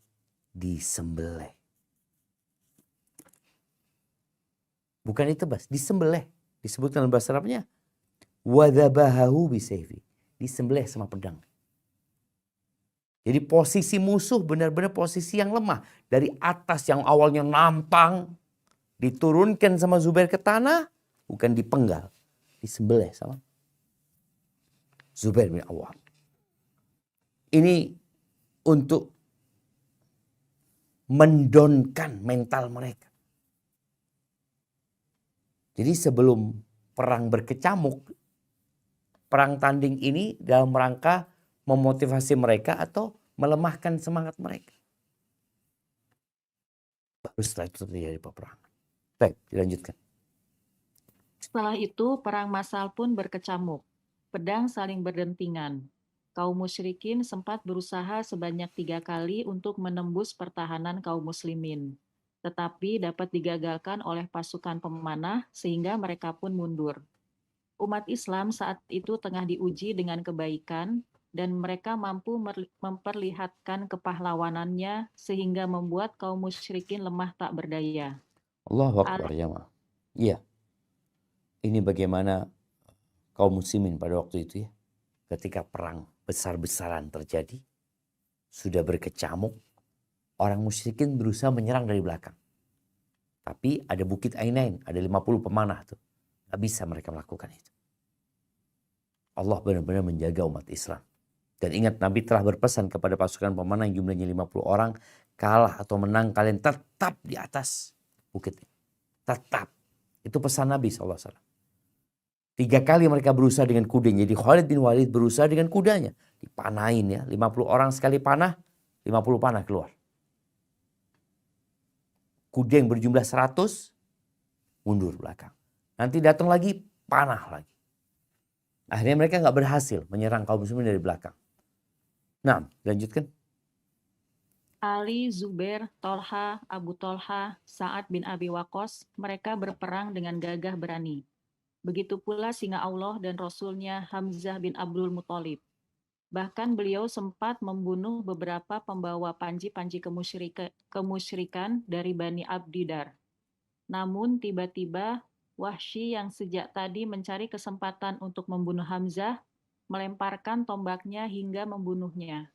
disembelih. Bukan ditebas, disembelih. Disebutkan dalam bahasa Arabnya, wadzabahu bisayfi. Disembelih sama pedang. Jadi posisi musuh benar-benar posisi yang lemah. Dari atas yang awalnya nampang, diturunkan sama Zubair ke tanah, bukan dipenggal, disembelih sama Zubair bin Awwam. Ini untuk mendonkan mental mereka. Jadi sebelum perang berkecamuk, perang tanding ini dalam rangka memotivasi mereka atau melemahkan semangat mereka. Baru setelah itu terjadi peperangan. Baik, dilanjutkan. Setelah itu perang massal pun berkecamuk. Pedang saling berdentingan. Kaum musyrikin sempat berusaha sebanyak 3 kali untuk menembus pertahanan kaum muslimin. Tetapi dapat digagalkan oleh pasukan pemanah sehingga mereka pun mundur. Umat Islam saat itu tengah diuji dengan kebaikan dan mereka mampu memperlihatkan kepahlawanannya sehingga membuat kaum musyrikin lemah tak berdaya. Allahu Akbar jamaah. Iya. Ini bagaimana kaum muslimin pada waktu itu ya. Ketika perang besar-besaran terjadi, sudah berkecamuk, orang musyrikin berusaha menyerang dari belakang. Tapi ada Bukit Ainain, ada 50 pemanah tuh. Gak bisa mereka melakukan itu. Allah benar-benar menjaga umat Islam. Dan ingat, Nabi telah berpesan kepada pasukan pemanah yang jumlahnya 50 orang, kalah atau menang kalian tetap di atas bukit. Tetap. Itu pesan Nabi SAW. 3 kali mereka berusaha dengan kudanya. Jadi Khalid bin Walid berusaha dengan kudanya. Dipanahin ya. 50 orang sekali panah, 50 panah keluar. Kuda yang berjumlah 100 mundur belakang. Nanti datang lagi, panah lagi. Akhirnya mereka nggak berhasil menyerang kaum muslimin dari belakang. Nah, lanjutkan. Ali, Zubair, Tolha, Abu Tolha, Sa'ad bin Abi Waqqas, mereka berperang dengan gagah berani. Begitu pula singa Allah dan Rasulnya Hamzah bin Abdul Muthalib. Bahkan beliau sempat membunuh beberapa pembawa panji-panji kemusyrikan dari Bani Abdidar. Namun tiba-tiba Wahsy yang sejak tadi mencari kesempatan untuk membunuh Hamzah, melemparkan tombaknya hingga membunuhnya.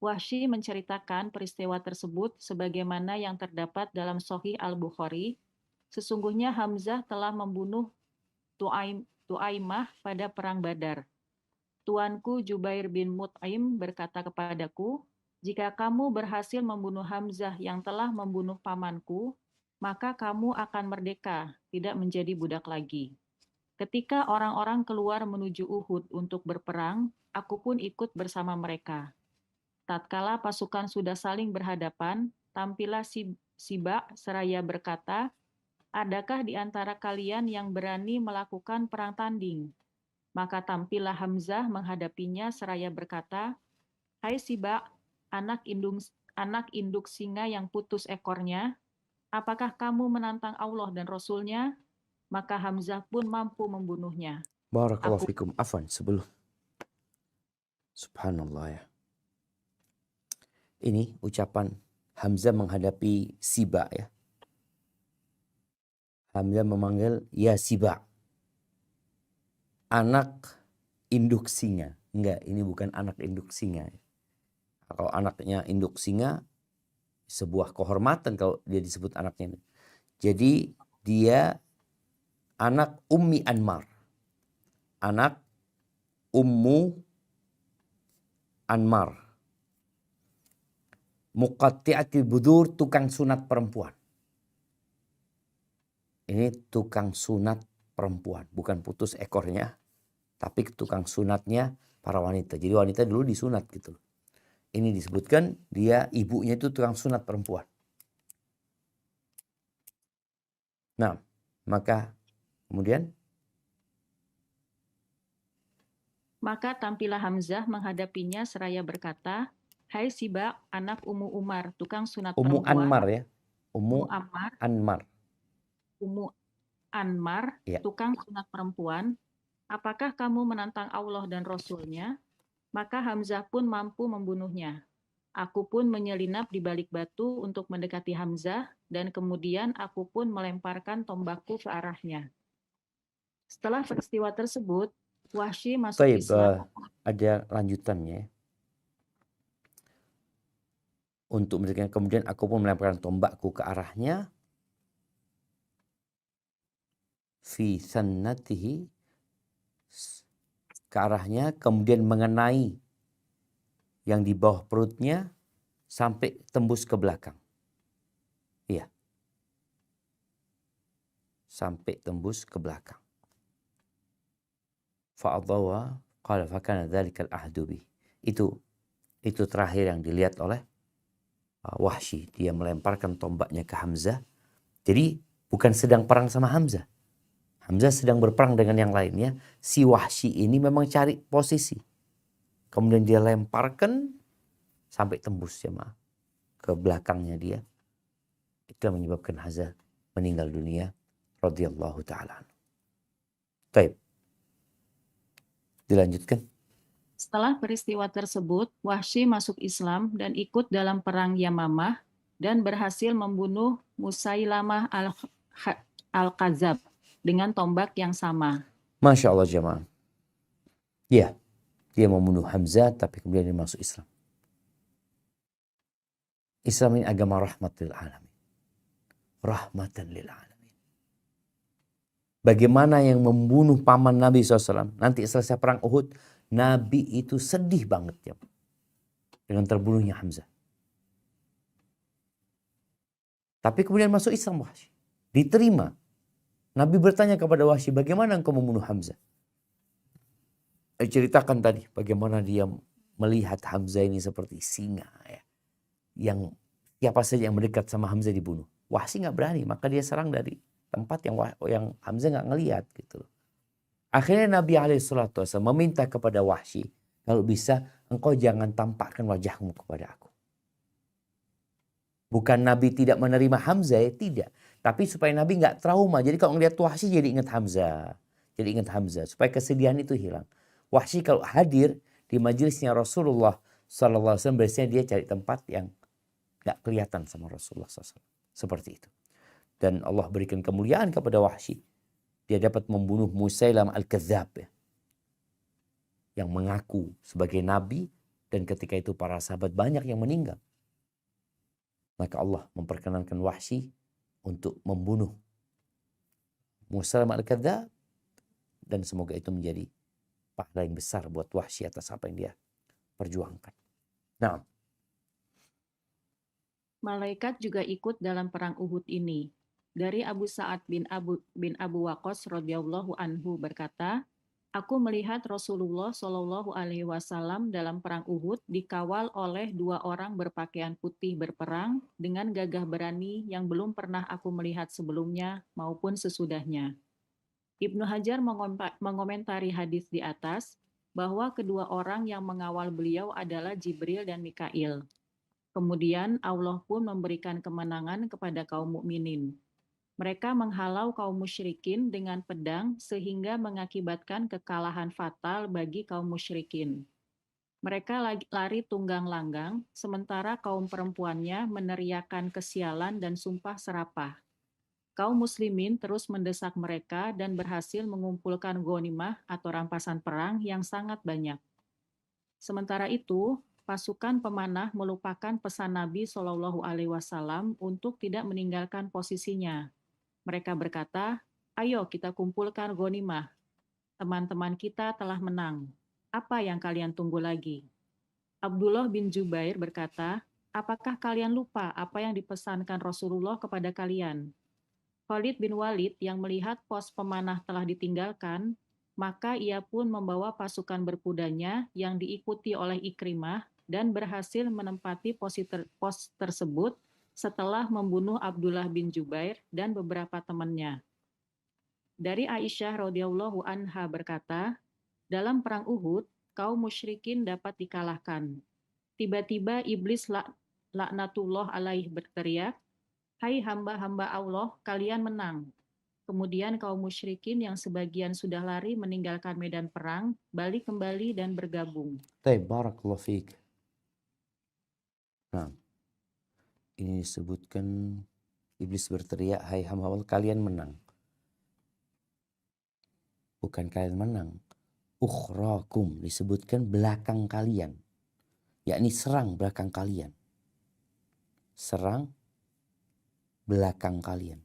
Wahsy menceritakan peristiwa tersebut sebagaimana yang terdapat dalam Sahih Al-Bukhari. Sesungguhnya Hamzah telah membunuh Tu'aimah pada perang Badar. Tuanku Jubair bin Mut'im berkata kepadaku, jika kamu berhasil membunuh Hamzah yang telah membunuh pamanku, maka kamu akan merdeka, tidak menjadi budak lagi. Ketika orang-orang keluar menuju Uhud untuk berperang, aku pun ikut bersama mereka. Tatkala pasukan sudah saling berhadapan, tampillah Siba seraya berkata, adakah di antara kalian yang berani melakukan perang tanding? Maka tampillah Hamzah menghadapinya seraya berkata, hai Siba, anak induk singa yang putus ekornya, apakah kamu menantang Allah dan Rasulnya? Maka Hamzah pun mampu membunuhnya. Barakallahu fikum. Afwan, sebelum. Subhanallah ya. Ini ucapan Hamzah menghadapi Siba ya. Hamzah memanggil ya Siba. Anak induk singa. Enggak, ini bukan anak induk singa. Kalau anaknya induk singa, sebuah kehormatan kalau dia disebut anaknya. Jadi dia anak Ummi Anmar. Anak Ummu Anmar. Muqatti'atil budur, tukang sunat perempuan. Ini tukang sunat perempuan. Bukan putus ekornya, tapi tukang sunatnya para wanita. Jadi wanita dulu disunat gitu. Ini disebutkan dia ibunya itu tukang sunat perempuan. Nah, maka kemudian Maka tampilah Hamzah menghadapinya seraya berkata, "Hai Siba, anak Ummu Umar, tukang sunat Ummu perempuan." Anmar ya. Ummu Ummu Ammar, Anmar. Ummu Anmar, Ya. tukang sunat perempuan, apakah kamu menantang Allah dan Rasul-Nya? Maka Hamzah pun mampu membunuhnya. Aku pun menyelinap di balik batu untuk mendekati Hamzah, dan kemudian aku pun melemparkan tombakku ke arahnya. Setelah peristiwa tersebut, Wahsy masuk Baik, Islam. ada lanjutannya. Untuk mendekati, kemudian aku pun melemparkan tombakku ke arahnya. Fi sannatihi, ke arahnya, kemudian mengenai yang di bawah perutnya sampai tembus ke belakang. Iya. Sampai tembus ke belakang. Fa'adhawa qala fakana dzalikal ahdu bi. Itu terakhir yang dilihat oleh Wahsy. Dia melemparkan tombaknya ke Hamzah. Jadi bukan sedang perang sama Hamzah. Hamzah sedang berperang dengan yang lainnya. Si Wahsy ini memang cari posisi. Kemudian dia lemparkan sampai tembus jemaah ke belakangnya dia. Itu yang menyebabkan Hamzah meninggal dunia radhiyallahu taala. Baik. Dilanjutkan. Setelah peristiwa tersebut, Wahsy masuk Islam dan ikut dalam perang Yamamah dan berhasil membunuh Musailamah al-Kadzab dengan tombak yang sama. Masya Allah jemaah. Ya, dia membunuh Hamzah tapi kemudian dia masuk Islam. Islam ini agama rahmat lil alamin. Rahmatan lil alamin. Bagaimana yang membunuh paman Nabi SAW. Nanti selesai perang Uhud, Nabi itu sedih banget ya, dengan terbunuhnya Hamzah. Tapi kemudian masuk Islam Wahsy. Diterima. Nabi bertanya kepada Wahsy, bagaimana engkau membunuh Hamzah? Ceritakan tadi bagaimana dia melihat Hamzah ini seperti singa ya, yang siapa saja yang mendekat sama Hamzah dibunuh. Wahsy nggak berani, maka dia serang dari tempat yang Hamzah nggak ngelihat gitu. Akhirnya Nabi SAW meminta kepada Wahsy, kalau bisa engkau jangan tampakkan wajahmu kepada aku. Bukan Nabi tidak menerima Hamzah ya, tidak. Tapi supaya Nabi nggak trauma. Jadi kalau ngelihat Wahsy jadi ingat Hamzah. Jadi ingat Hamzah. Supaya kesedihan itu hilang. Wahsy kalau hadir di majelisnya Rasulullah SAW, biasanya dia cari tempat yang nggak kelihatan sama Rasulullah SAW. Seperti itu. Dan Allah berikan kemuliaan kepada Wahsy. Dia dapat membunuh Musailamah al-Kadzab ya, yang mengaku sebagai nabi, dan ketika itu para sahabat banyak yang meninggal. Maka Allah memperkenankan Wahsy untuk membunuh Musailamah al-Kadzab, dan semoga itu menjadi pahala yang besar buat Wahsy atas apa yang dia perjuangkan. Nah, Malaikat juga ikut dalam perang Uhud ini. Dari Abu Sa'ad bin Abu Waqqas radhiyallahu anhu berkata, aku melihat Rasulullah Shallallahu alaihi wasallam dalam perang Uhud dikawal oleh 2 orang berpakaian putih berperang dengan gagah berani yang belum pernah aku melihat sebelumnya maupun sesudahnya. Ibnu Hajar mengomentari hadis di atas bahwa kedua orang yang mengawal beliau adalah Jibril dan Mikail. Kemudian Allah pun memberikan kemenangan kepada kaum mukminin. Mereka menghalau kaum musyrikin dengan pedang sehingga mengakibatkan kekalahan fatal bagi kaum musyrikin. Mereka lari tunggang langgang, sementara kaum perempuannya meneriakan kesialan dan sumpah serapah. Kaum muslimin terus mendesak mereka dan berhasil mengumpulkan ghanimah atau rampasan perang yang sangat banyak. Sementara itu, pasukan pemanah melupakan pesan Nabi Shallallahu alaihi wasallam untuk tidak meninggalkan posisinya. Mereka berkata, "Ayo kita kumpulkan ghanimah. Teman-teman kita telah menang. Apa yang kalian tunggu lagi?" Abdullah bin Jubair berkata, "Apakah kalian lupa apa yang dipesankan Rasulullah kepada kalian?" Khalid bin Walid yang melihat pos pemanah telah ditinggalkan, Maka ia pun membawa pasukan berkudanya yang diikuti oleh Ikrimah dan berhasil menempati pos tersebut setelah membunuh Abdullah bin Jubair dan beberapa temannya. Dari Aisyah radhiyallahu anha berkata, dalam perang Uhud, kaum musyrikin dapat dikalahkan. Tiba-tiba iblis laknatullah alaih berteriak, "Hai hamba-hamba Allah, kalian menang." Kemudian kaum musyrikin yang sebagian sudah lari meninggalkan medan perang, balik kembali dan bergabung. Baik, barakallahu fiik. Nah, ini disebutkan iblis berteriak, hai hamba Allah, kalian menang. Bukan kalian menang. Ukhrakum disebutkan belakang kalian. Yakni serang belakang kalian. Serang belakang kalian.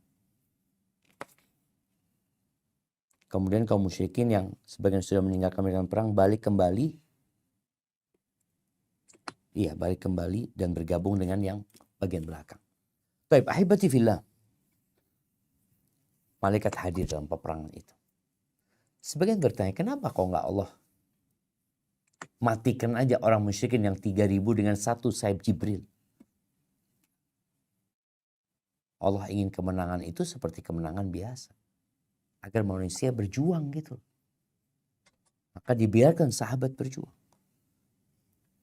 Kemudian kaum musyrikin yang sebagian sudah meninggalkan medan perang balik kembali. Iya, balik kembali dan bergabung dengan yang bagian belakang. Baik, ahibati fillah. Malaikat hadir dalam peperangan itu. Sebagian bertanya, kenapa kok nggak Allah matikan aja orang musyrikin yang 3.000 dengan satu sayap Jibril? Allah ingin kemenangan itu seperti kemenangan biasa. Agar manusia berjuang gitu. Maka dibiarkan sahabat berjuang.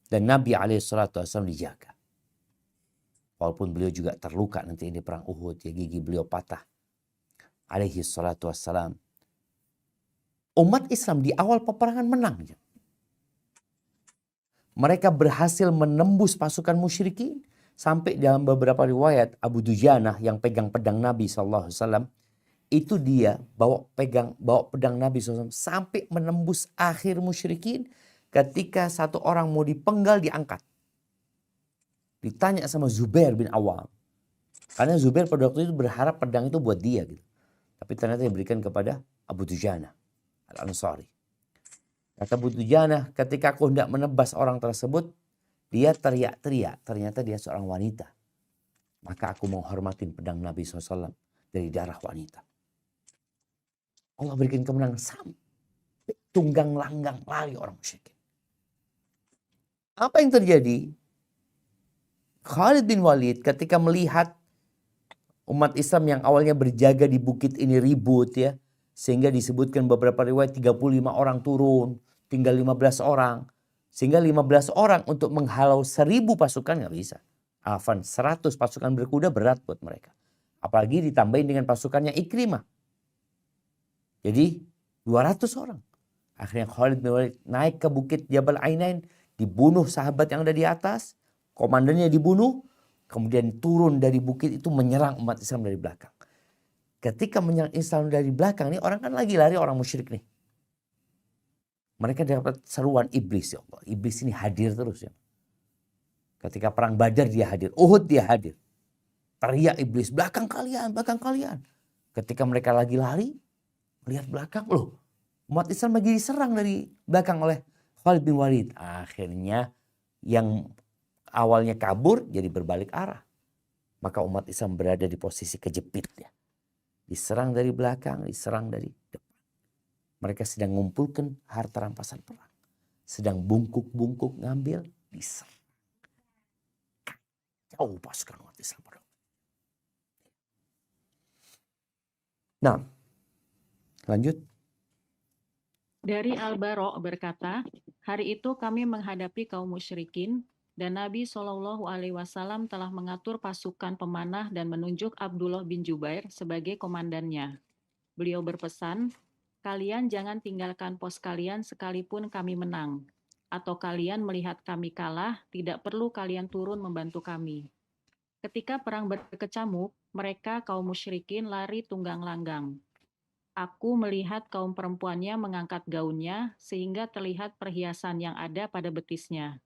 Dan Nabi SAW dijaga. Walaupun beliau juga terluka nanti di perang Uhud. Ya, gigi beliau patah. SAW. Umat Islam di awal peperangan menang. Mereka berhasil menembus pasukan musyrikin. Sampai dalam beberapa riwayat Abu Dujanah yang pegang pedang Nabi SAW. Itu dia bawa pedang Nabi SAW. Sampai menembus akhir musyrikin. Ketika satu orang mau dipenggal diangkat. Ditanya sama Zubair bin Awam. Karena Zubair pada waktu itu berharap pedang itu buat dia gitu. Tapi ternyata diberikan kepada Abu Dujanah Al-Ansari. Kata Abu Dujanah, ketika aku hendak menebas orang tersebut, dia teriak-teriak. Ternyata dia seorang wanita. Maka aku menghormatin pedang Nabi SAW dari darah wanita. Allah berikan kemenangan sampai tunggang langgang lari orang musyrikin. Apa yang terjadi? Khalid bin Walid ketika melihat umat Islam yang awalnya berjaga di bukit ini ribut ya. Sehingga disebutkan beberapa riwayat 35 orang turun. Tinggal 15 orang. Sehingga 15 orang untuk menghalau 1.000 pasukan nggak bisa. Afan 100 pasukan berkuda berat buat mereka. Apalagi ditambahin dengan pasukannya Ikrimah. Jadi 200 orang. Akhirnya Khalid bin Walid naik ke bukit Jabal Ainain. Dibunuh sahabat yang ada di atas. Komandannya dibunuh. Kemudian turun dari bukit itu menyerang umat Islam dari belakang. Ketika menyerang Islam dari belakang nih orang kan lagi lari orang musyrik nih. Mereka dapat seruan iblis ya Allah. Iblis ini hadir terus ya. Ketika perang Badar dia hadir. Uhud dia hadir. Teriak iblis, belakang kalian, belakang kalian. Ketika mereka lagi lari, melihat belakang, loh umat Islam lagi diserang dari belakang oleh Khalid bin Walid. Akhirnya yang awalnya kabur jadi berbalik arah. Maka umat Islam berada di posisi kejepit ya. Diserang dari belakang, diserang dari depan. Mereka sedang mengumpulkan harta rampasan perang. Sedang bungkuk-bungkuk ngambil, diserang. Jauh pasukan umat Islam. Nah, lanjut. Dari Al-Bara' berkata, hari itu kami menghadapi kaum musyrikin dan Nabi SAW telah mengatur pasukan pemanah dan menunjuk Abdullah bin Jubair sebagai komandannya. Beliau berpesan, kalian jangan tinggalkan pos kalian sekalipun kami menang. Atau kalian melihat kami kalah, tidak perlu kalian turun membantu kami. Ketika perang berkecamuk, mereka kaum musyrikin lari tunggang langgang. Aku melihat kaum perempuannya mengangkat gaunnya sehingga terlihat perhiasan yang ada pada betisnya.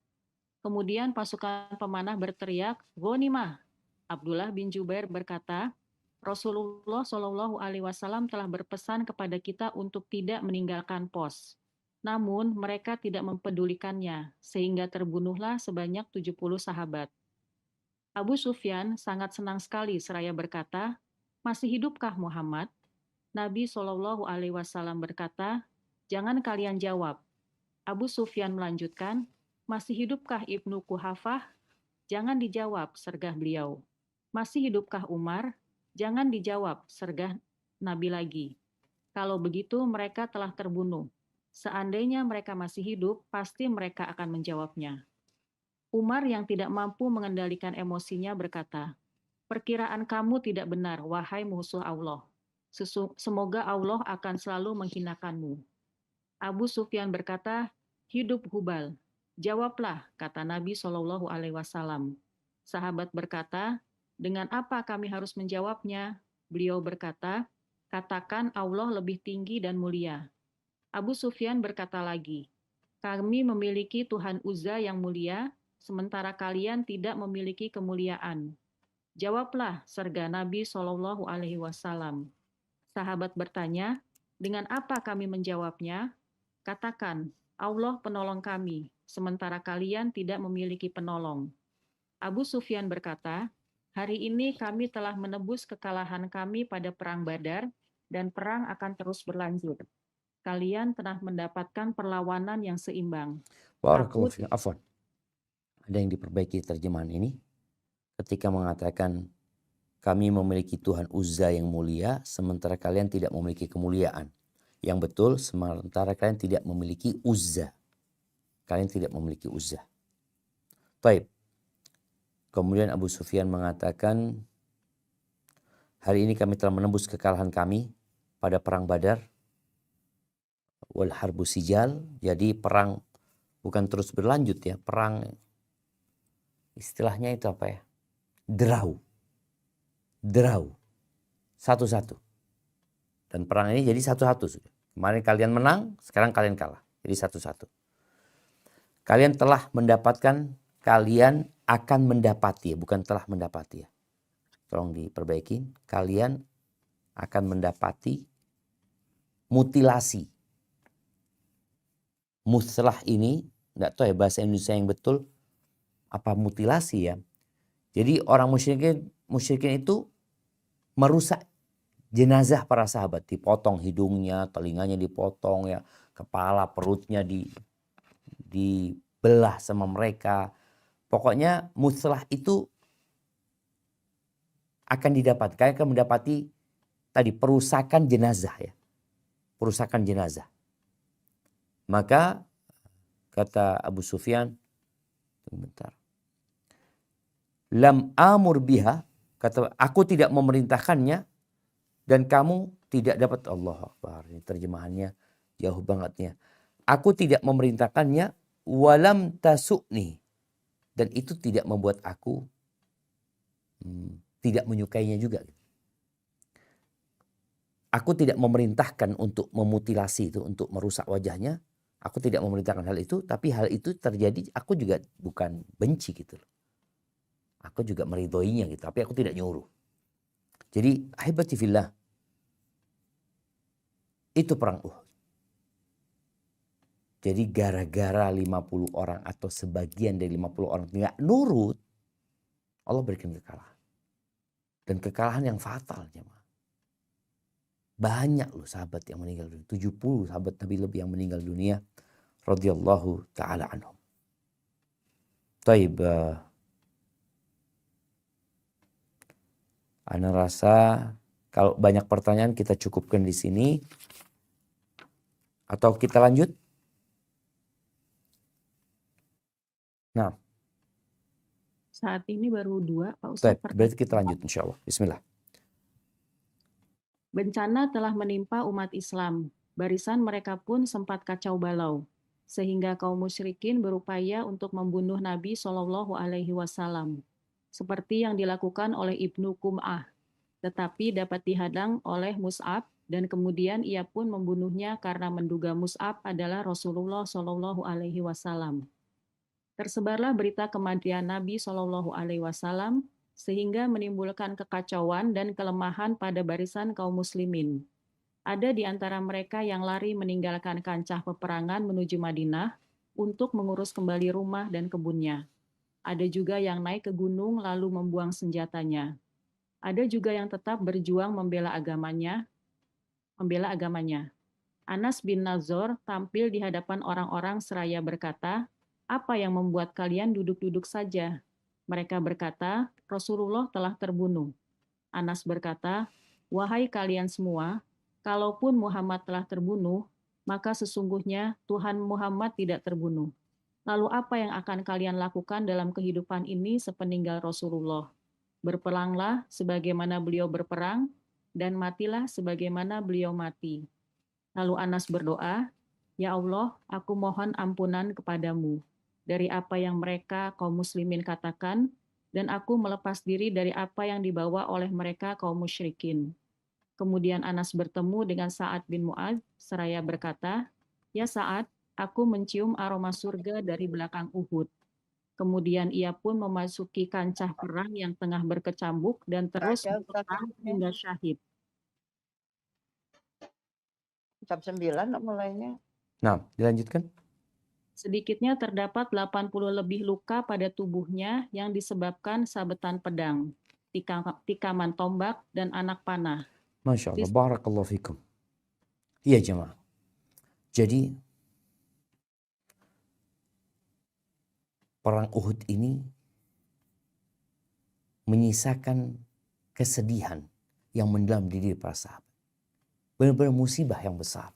Kemudian pasukan pemanah berteriak, "Ghanimah!" Abdullah bin Jubair berkata, Rasulullah Shallallahu Alaihi Wasallam telah berpesan kepada kita untuk tidak meninggalkan pos. Namun mereka tidak mempedulikannya, sehingga terbunuhlah sebanyak 70 sahabat. Abu Sufyan sangat senang sekali seraya berkata, "Masih hidupkah Muhammad?" Nabi Shallallahu Alaihi Wasallam berkata, Jangan kalian jawab. Abu Sufyan melanjutkan, masih hidupkah Ibnu Quhafah? Jangan dijawab, sergah beliau. Masih hidupkah Umar? Jangan dijawab, sergah Nabi lagi. Kalau begitu mereka telah terbunuh. Seandainya mereka masih hidup, pasti mereka akan menjawabnya. Umar yang tidak mampu mengendalikan emosinya berkata, perkiraan kamu tidak benar, wahai musuh Allah. Semoga Allah akan selalu menghinakanmu. Abu Sufyan berkata, hidup Hubal. Jawablah, kata Nabi Shallallahu Alaihi Wasallam. Sahabat berkata, dengan apa kami harus menjawabnya? Beliau berkata, katakan Allah lebih tinggi dan mulia. Abu Sufyan berkata lagi, kami memiliki Tuhan Uzza yang mulia, sementara kalian tidak memiliki kemuliaan. Jawablah, serga Nabi Shallallahu Alaihi Wasallam. Sahabat bertanya, dengan apa kami menjawabnya? Katakan, Allah penolong kami, sementara kalian tidak memiliki penolong. Abu Sufyan berkata, hari ini kami telah menebus kekalahan kami pada Perang Badar, dan perang akan terus berlanjut. Kalian telah mendapatkan perlawanan yang seimbang. Barakallahu fiik. Afwan. Ada yang diperbaiki terjemahan ini. Ketika mengatakan kami memiliki Tuhan Uzza yang mulia, sementara kalian tidak memiliki kemuliaan. Yang betul, sementara kalian tidak memiliki Uzza. Kalian tidak memiliki Uzza. Baik. Kemudian Abu Sufyan mengatakan, hari ini kami telah menembus kekalahan kami pada perang Badar. Wal harbu sijal, jadi perang bukan terus berlanjut ya, perang istilahnya itu apa ya? Derau. Satu-satu. Dan perang ini jadi satu-satu. Kemarin kalian menang, sekarang kalian kalah. Jadi satu-satu. Kalian telah mendapatkan, kalian akan mendapati, bukan telah mendapati ya. Tolong diperbaiki. Kalian akan mendapati mutilasi. Muslah ini, enggak tahu ya bahasa Indonesia yang betul, apa mutilasi ya. Jadi orang musyrikin itu merusak jenazah para sahabat, dipotong hidungnya, telinganya dipotong ya, kepala, perutnya dibelah sama mereka. Pokoknya muslah itu akan didapatkan, akan mendapati tadi perusakan jenazah ya. Perusakan jenazah. Maka kata Abu Sufyan, bentar. Lam amur biha, kata aku tidak memerintahkannya dan kamu tidak dapat. Allah Akbar. Ini terjemahannya jauh bangetnya. Aku tidak memerintahkannya walam tasukni, dan itu tidak membuat aku tidak menyukainya juga. Aku tidak memerintahkan untuk memutilasi itu, untuk merusak wajahnya. Aku tidak memerintahkan hal itu, tapi hal itu terjadi, aku juga bukan benci gitu loh. Aku juga meridhoinya gitu, tapi aku tidak nyuruh. Jadi ahibati fillah, itu perang Uhud. Jadi gara-gara 50 orang atau sebagian dari 50 orang tidak nurut, Allah berikan kekalahan. Dan kekalahan yang fatal jemaah. Banyak loh sahabat yang meninggal dunia. 70 sahabat Nabi lebih yang meninggal dunia. Radhiyallahu ta'ala anhum. Taib. Ana rasa kalau banyak pertanyaan kita cukupkan di sini. Atau kita lanjut? Nah. Saat ini baru 2, Pak Ustadz. Berarti kita lanjut insya Allah. Bismillah. Bencana telah menimpa umat Islam. Barisan mereka pun sempat kacau balau. Sehingga kaum musyrikin berupaya untuk membunuh Nabi Shallallahu Alaihi Wasallam. Seperti yang dilakukan oleh Ibnu Qum'ah. Tetapi dapat dihadang oleh Mus'ab, dan kemudian ia pun membunuhnya karena menduga Mus'ab adalah Rasulullah Shallallahu Alaihi Wasallam. Tersebarlah berita kematian Nabi Shallallahu Alaihi Wasallam sehingga menimbulkan kekacauan dan kelemahan pada barisan kaum muslimin. Ada di antara mereka yang lari meninggalkan kancah peperangan menuju Madinah untuk mengurus kembali rumah dan kebunnya. Ada juga yang naik ke gunung lalu membuang senjatanya. Ada juga yang tetap berjuang membela agamanya. Anas bin Nazor tampil di hadapan orang-orang seraya berkata, "Apa yang membuat kalian duduk-duduk saja?" Mereka berkata, "Rasulullah telah terbunuh." Anas berkata, "Wahai kalian semua, kalaupun Muhammad telah terbunuh, maka sesungguhnya Tuhan Muhammad tidak terbunuh. Lalu apa yang akan kalian lakukan dalam kehidupan ini sepeninggal Rasulullah? Berperanglah sebagaimana beliau berperang, dan matilah sebagaimana beliau mati." Lalu Anas berdoa, "Ya Allah, aku mohon ampunan kepadamu dari apa yang mereka kaum muslimin katakan, dan aku melepas diri dari apa yang dibawa oleh mereka kaum musyrikin." Kemudian Anas bertemu dengan Sa'ad bin Mu'adz seraya berkata, "Ya Sa'ad, aku mencium aroma surga dari belakang Uhud." Kemudian ia pun memasuki kancah perang yang tengah berkecambuk dan terus Ada berperang Ustaznya. hingga syahid. Jam 9 mulainya. Nah, dilanjutkan. Sedikitnya terdapat 80 lebih luka pada tubuhnya yang disebabkan sabetan pedang, tikaman tombak, dan anak panah. Masya Allah, Dis- barakallahu fikum. Iya jemaah. Jadi perang Uhud ini menyisakan kesedihan yang mendalam di diri para sahabat. Benar-benar musibah yang besar.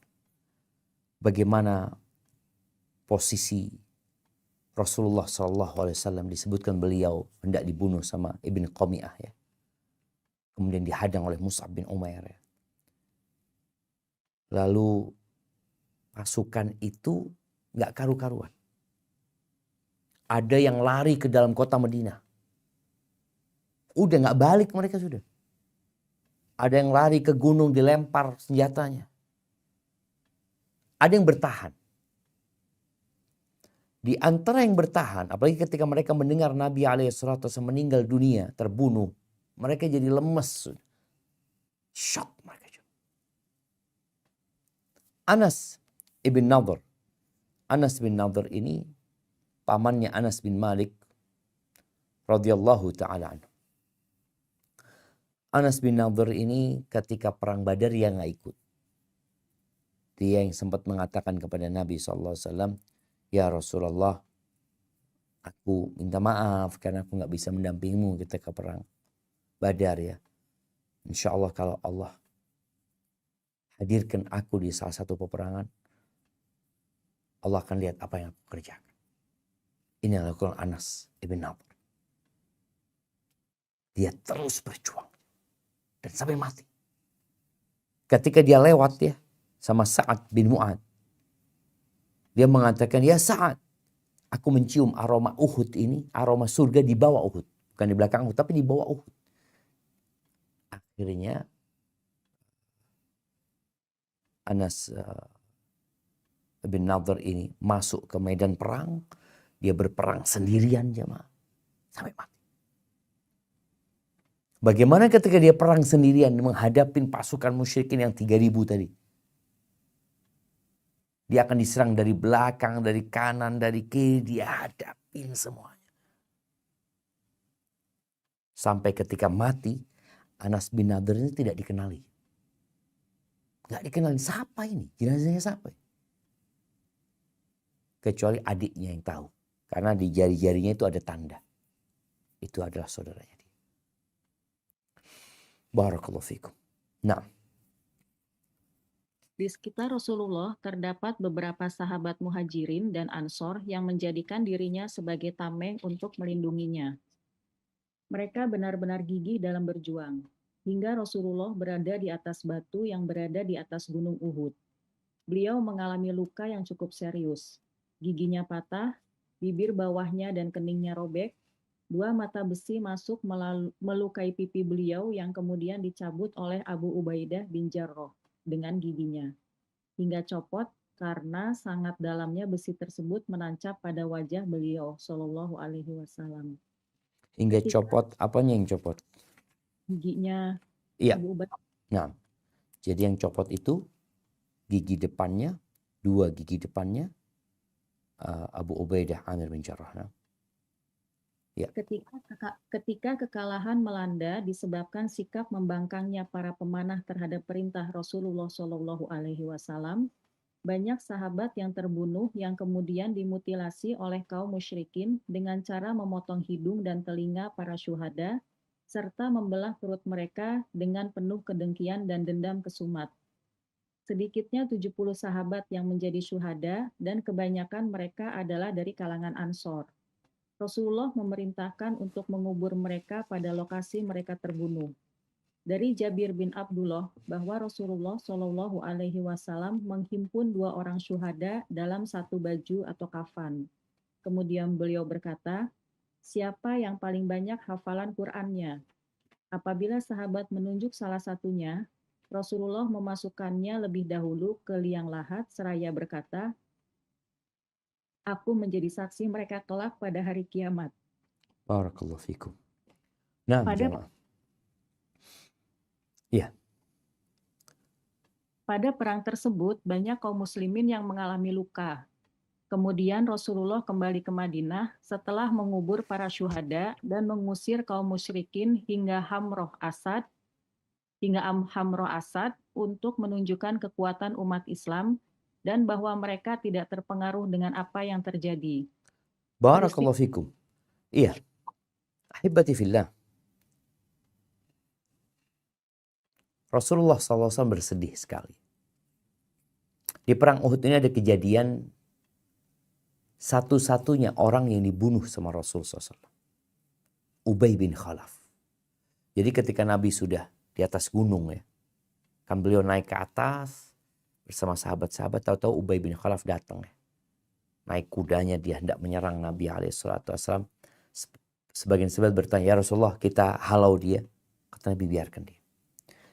Bagaimana posisi Rasulullah SAW disebutkan beliau hendak dibunuh sama Ibn Qami'ah ya. Kemudian dihadang oleh Mus'ab bin Umair ya. Lalu pasukan itu gak karu-karuan. Ada yang lari ke dalam kota Madinah. Udah gak balik mereka sudah. Ada yang lari ke gunung dilempar senjatanya. Ada yang bertahan. Di antara yang bertahan, apalagi ketika mereka mendengar Nabi SAW meninggal dunia, terbunuh. Mereka jadi lemes. Shock mereka. Anas ibn Nadhr. Anas bin Nadhr ini pamannya Anas bin Malik radhiyallahu taala anhu. Anas bin Nadhr ini ketika perang Badar dia nggak ikut. Dia yang sempat mengatakan kepada Nabi SAW, "Ya Rasulullah, aku minta maaf karena aku nggak bisa mendampingimu ketika perang Badar ya. Insya Allah kalau Allah hadirkan aku di salah satu peperangan, Allah akan lihat apa yang aku kerjakan." Ini adalah Quran Anas ibn Nadhr. Dia terus berjuang dan sampai mati. Ketika dia lewat ya sama Sa'ad bin Mu'adz, dia mengatakan, "Ya Sa'ad, aku mencium aroma Uhud ini, aroma surga di bawah Uhud, bukan di belakang Uhud, tapi di bawah Uhud." Akhirnya Anas bin Nadhr ini masuk ke medan perang, dia berperang sendirian jemaah sampai mati. Bagaimana ketika dia perang sendirian menghadapi pasukan musyrikin yang 3.000 tadi? Dia akan diserang dari belakang, dari kanan, dari kiri, dia hadapin semuanya. Sampai ketika mati, Anas bin Nadhr ini tidak dikenali. Gak dikenali, siapa ini? Jenazahnya siapa? Kecuali adiknya yang tahu. Karena di jari-jarinya itu ada tanda. Itu adalah saudaranya dia. Barakallahu fikum. Nah, Di sekitar Rasulullah terdapat beberapa sahabat muhajirin dan ansor yang menjadikan dirinya sebagai tameng untuk melindunginya. Mereka benar-benar gigih dalam berjuang, hingga Rasulullah berada di atas batu yang berada di atas gunung Uhud. Beliau mengalami luka yang cukup serius. Giginya patah, bibir bawahnya dan keningnya robek, 2 mata besi masuk melukai pipi beliau yang kemudian dicabut oleh Abu Ubaidah bin Jarrah dengan giginya, hingga copot karena sangat dalamnya besi tersebut menancap pada wajah beliau Shallallahu Alaihi Wasallam. hingga Ketika copot, apanya yang copot? giginya Iya. Abu Ubaidah, Nah, jadi yang copot itu gigi depannya, 2 gigi depannya Abu Ubaidah Amir bin Jarrah. Nah, ya. ketika kekalahan melanda disebabkan sikap membangkangnya para pemanah terhadap perintah Rasulullah Shallallahu Alaihi Wasallam, banyak sahabat yang terbunuh yang kemudian dimutilasi oleh kaum musyrikin dengan cara memotong hidung dan telinga para syuhada, serta membelah perut mereka dengan penuh kedengkian dan dendam kesumat. Sedikitnya 70 sahabat yang menjadi syuhada dan kebanyakan mereka adalah dari kalangan Ansor. Rasulullah memerintahkan untuk mengubur mereka pada lokasi mereka terbunuh. Dari Jabir bin Abdullah bahwa Rasulullah Shallallahu Alaihi Wasallam menghimpun 2 orang syuhada dalam satu baju atau kafan. Kemudian beliau berkata, siapa yang paling banyak hafalan Qur'annya? Apabila sahabat menunjuk salah satunya, Rasulullah memasukkannya lebih dahulu ke liang lahat seraya berkata, aku menjadi saksi mereka kelak pada hari kiamat. Barakallahu fikum. Nah, Pada jamaah. Iya. Pada perang tersebut, banyak kaum muslimin yang mengalami luka. Kemudian Rasulullah kembali ke Madinah setelah mengubur para syuhada dan mengusir kaum musyrikin hingga Hamroh Asad untuk menunjukkan kekuatan umat Islam dan bahwa mereka tidak terpengaruh dengan apa yang terjadi. Barakallahu fikum. Iya. Ahibati fillah. Rasulullah SAW bersedih sekali. Di perang Uhud ini ada kejadian satu-satunya orang yang dibunuh sama Rasulullah SAW. Ubay bin Khalaf. Jadi ketika Nabi sudah di atas gunung ya, kan beliau naik ke atas bersama sahabat-sahabat, tahu-tahu Ubay bin Khalaf datang ya. Naik kudanya, dia hendak menyerang Nabi SAW. Sebagian sahabat bertanya, ya Rasulullah kita halau dia. Kata Nabi, biarkan dia.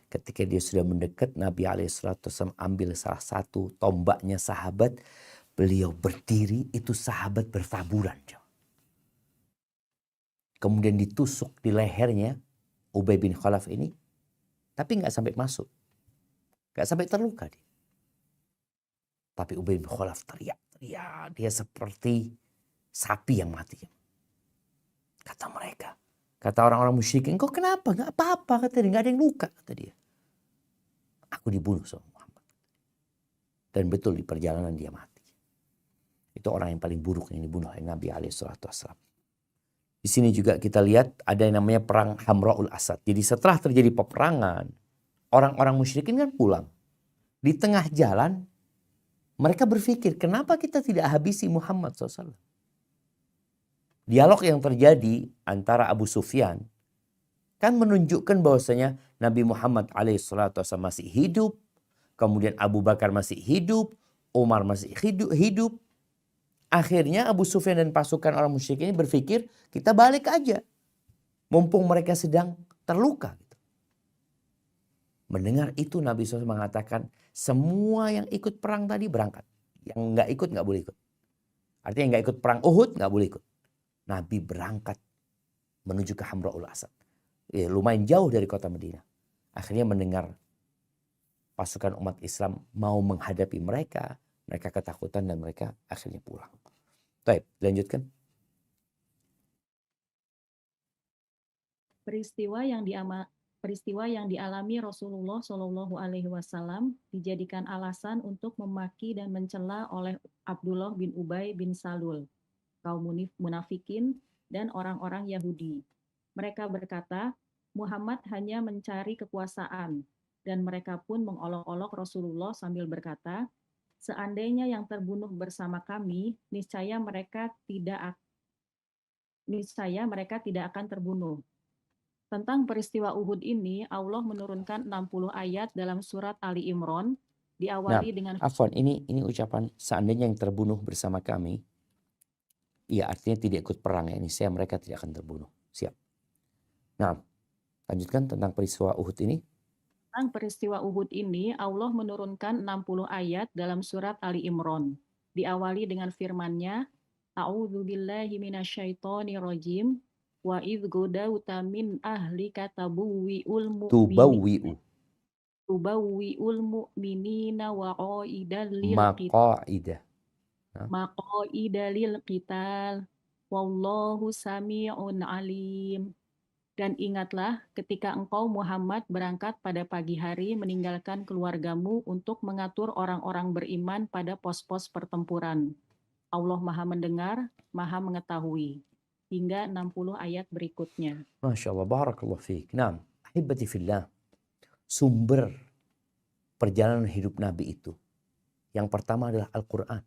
Ketika dia sudah mendekat, Nabi SAW ambil salah satu tombaknya sahabat. Beliau berdiri, itu sahabat bertaburan. Kemudian ditusuk di lehernya Ubay bin Khalaf ini. Tapi nggak sampai masuk. Nggak sampai terluka dia. Tapi Ubay bin Khalaf teriak-teriak. Dia seperti sapi yang mati. Kata mereka. Kata orang-orang musyrikin, kok kenapa? Nggak apa-apa, kata dia. Nggak ada yang luka, kata dia. Aku dibunuh sama Muhammad. Dan betul di perjalanan dia mati. Itu orang yang paling buruk yang dibunuh oleh Nabi SAW. Di sini juga kita lihat ada yang namanya perang Hamra'ul Asad. Jadi setelah terjadi peperangan, orang-orang musyrikin kan pulang. Di tengah jalan, mereka berpikir, kenapa kita tidak habisi Muhammad SAW? Dialog yang terjadi antara Abu Sufyan kan menunjukkan bahwasanya Nabi Muhammad alaihissalatu wassalam masih hidup, kemudian Abu Bakar masih hidup, Umar masih hidup. Akhirnya Abu Sufyan dan pasukan orang musyrik ini berpikir, kita balik aja. Mumpung mereka sedang terluka. Mendengar itu Nabi SAW mengatakan, semua yang ikut perang tadi berangkat. Yang nggak ikut nggak boleh ikut. Artinya yang nggak ikut perang Uhud nggak boleh ikut. Nabi berangkat menuju ke Hamra'ul Asad. Ya, lumayan jauh dari kota Madinah. Akhirnya mendengar pasukan umat Islam mau menghadapi mereka. Mereka ketakutan dan mereka akhirnya pulang. Baik, lanjutkan. Peristiwa yang dialami Rasulullah Shallallahu Alaihi Wasallam dijadikan alasan untuk memaki dan mencela oleh Abdullah bin Ubay bin Salul, kaum munafikin dan orang-orang Yahudi. Mereka berkata, Muhammad hanya mencari kekuasaan, dan mereka pun mengolok-olok Rasulullah sambil berkata, seandainya yang terbunuh bersama kami, niscaya mereka tidak akan terbunuh. Tentang peristiwa Uhud ini, Allah menurunkan 60 ayat dalam surat Ali Imran, diawali dengan Afwan, ini ucapan seandainya yang terbunuh bersama kami. Iya, artinya tidak ikut perang ya. Ini saya mereka tidak akan terbunuh. Siap. Nah, lanjutkan tentang peristiwa Uhud ini. Tentang peristiwa Uhud ini, Allah menurunkan 60 ayat dalam surat Ali Imran, diawali dengan firman-Nya, A'udzubillahi minasyaitonirrajim. Wa idh godauta min ahlika tubawwi'ul mu'minina maqa'ida lil qital wallahu sami'un alim. Dan ingatlah ketika engkau Muhammad berangkat pada pagi hari meninggalkan keluargamu untuk mengatur orang-orang beriman pada pos-pos pertempuran. Allah Maha Mendengar, Maha Mengetahui. Hingga 60 ayat berikutnya. Masya Allah, barakallah fiik. Nah, ahibati fillah, sumber perjalanan hidup Nabi itu, yang pertama adalah Al-Quran.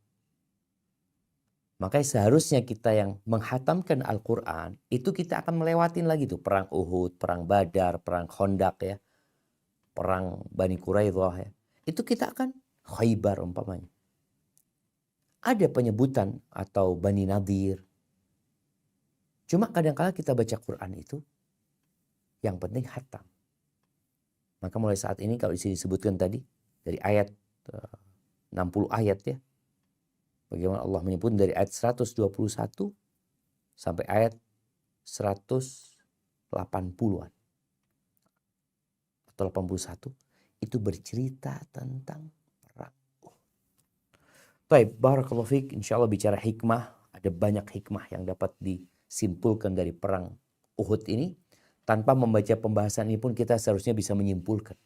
Makanya seharusnya kita yang menghatamkan Al-Quran, itu kita akan melewatin lagi tuh perang Uhud, perang Badar, perang Khandaq ya, perang Bani Quraidah ya. Itu kita akan Khaybar umpamanya. Ada penyebutan atau Bani Nadir. Cuma kadang-kala kita baca Quran itu, yang penting hatam. Maka mulai saat ini kalau disebutkan tadi, dari ayat 60 ayat ya, bagaimana Allah menyebut dari ayat 121 sampai ayat 180-an atau 81 itu bercerita tentang perang. Baik, barakallahu fiik. Insyaallah bicara hikmah, ada banyak hikmah yang dapat disimpulkan dari perang Uhud ini. Tanpa membaca pembahasan ini pun kita seharusnya bisa menyimpulkan.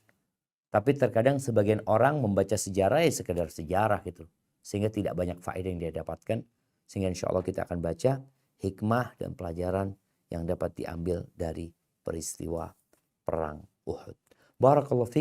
Tapi terkadang sebagian orang membaca sejarah ya sekedar sejarah gitu. Sehingga tidak banyak faedah yang dia dapatkan. Sehingga insya Allah kita akan baca hikmah dan pelajaran yang dapat diambil dari peristiwa perang Uhud. Barakallahu fiik.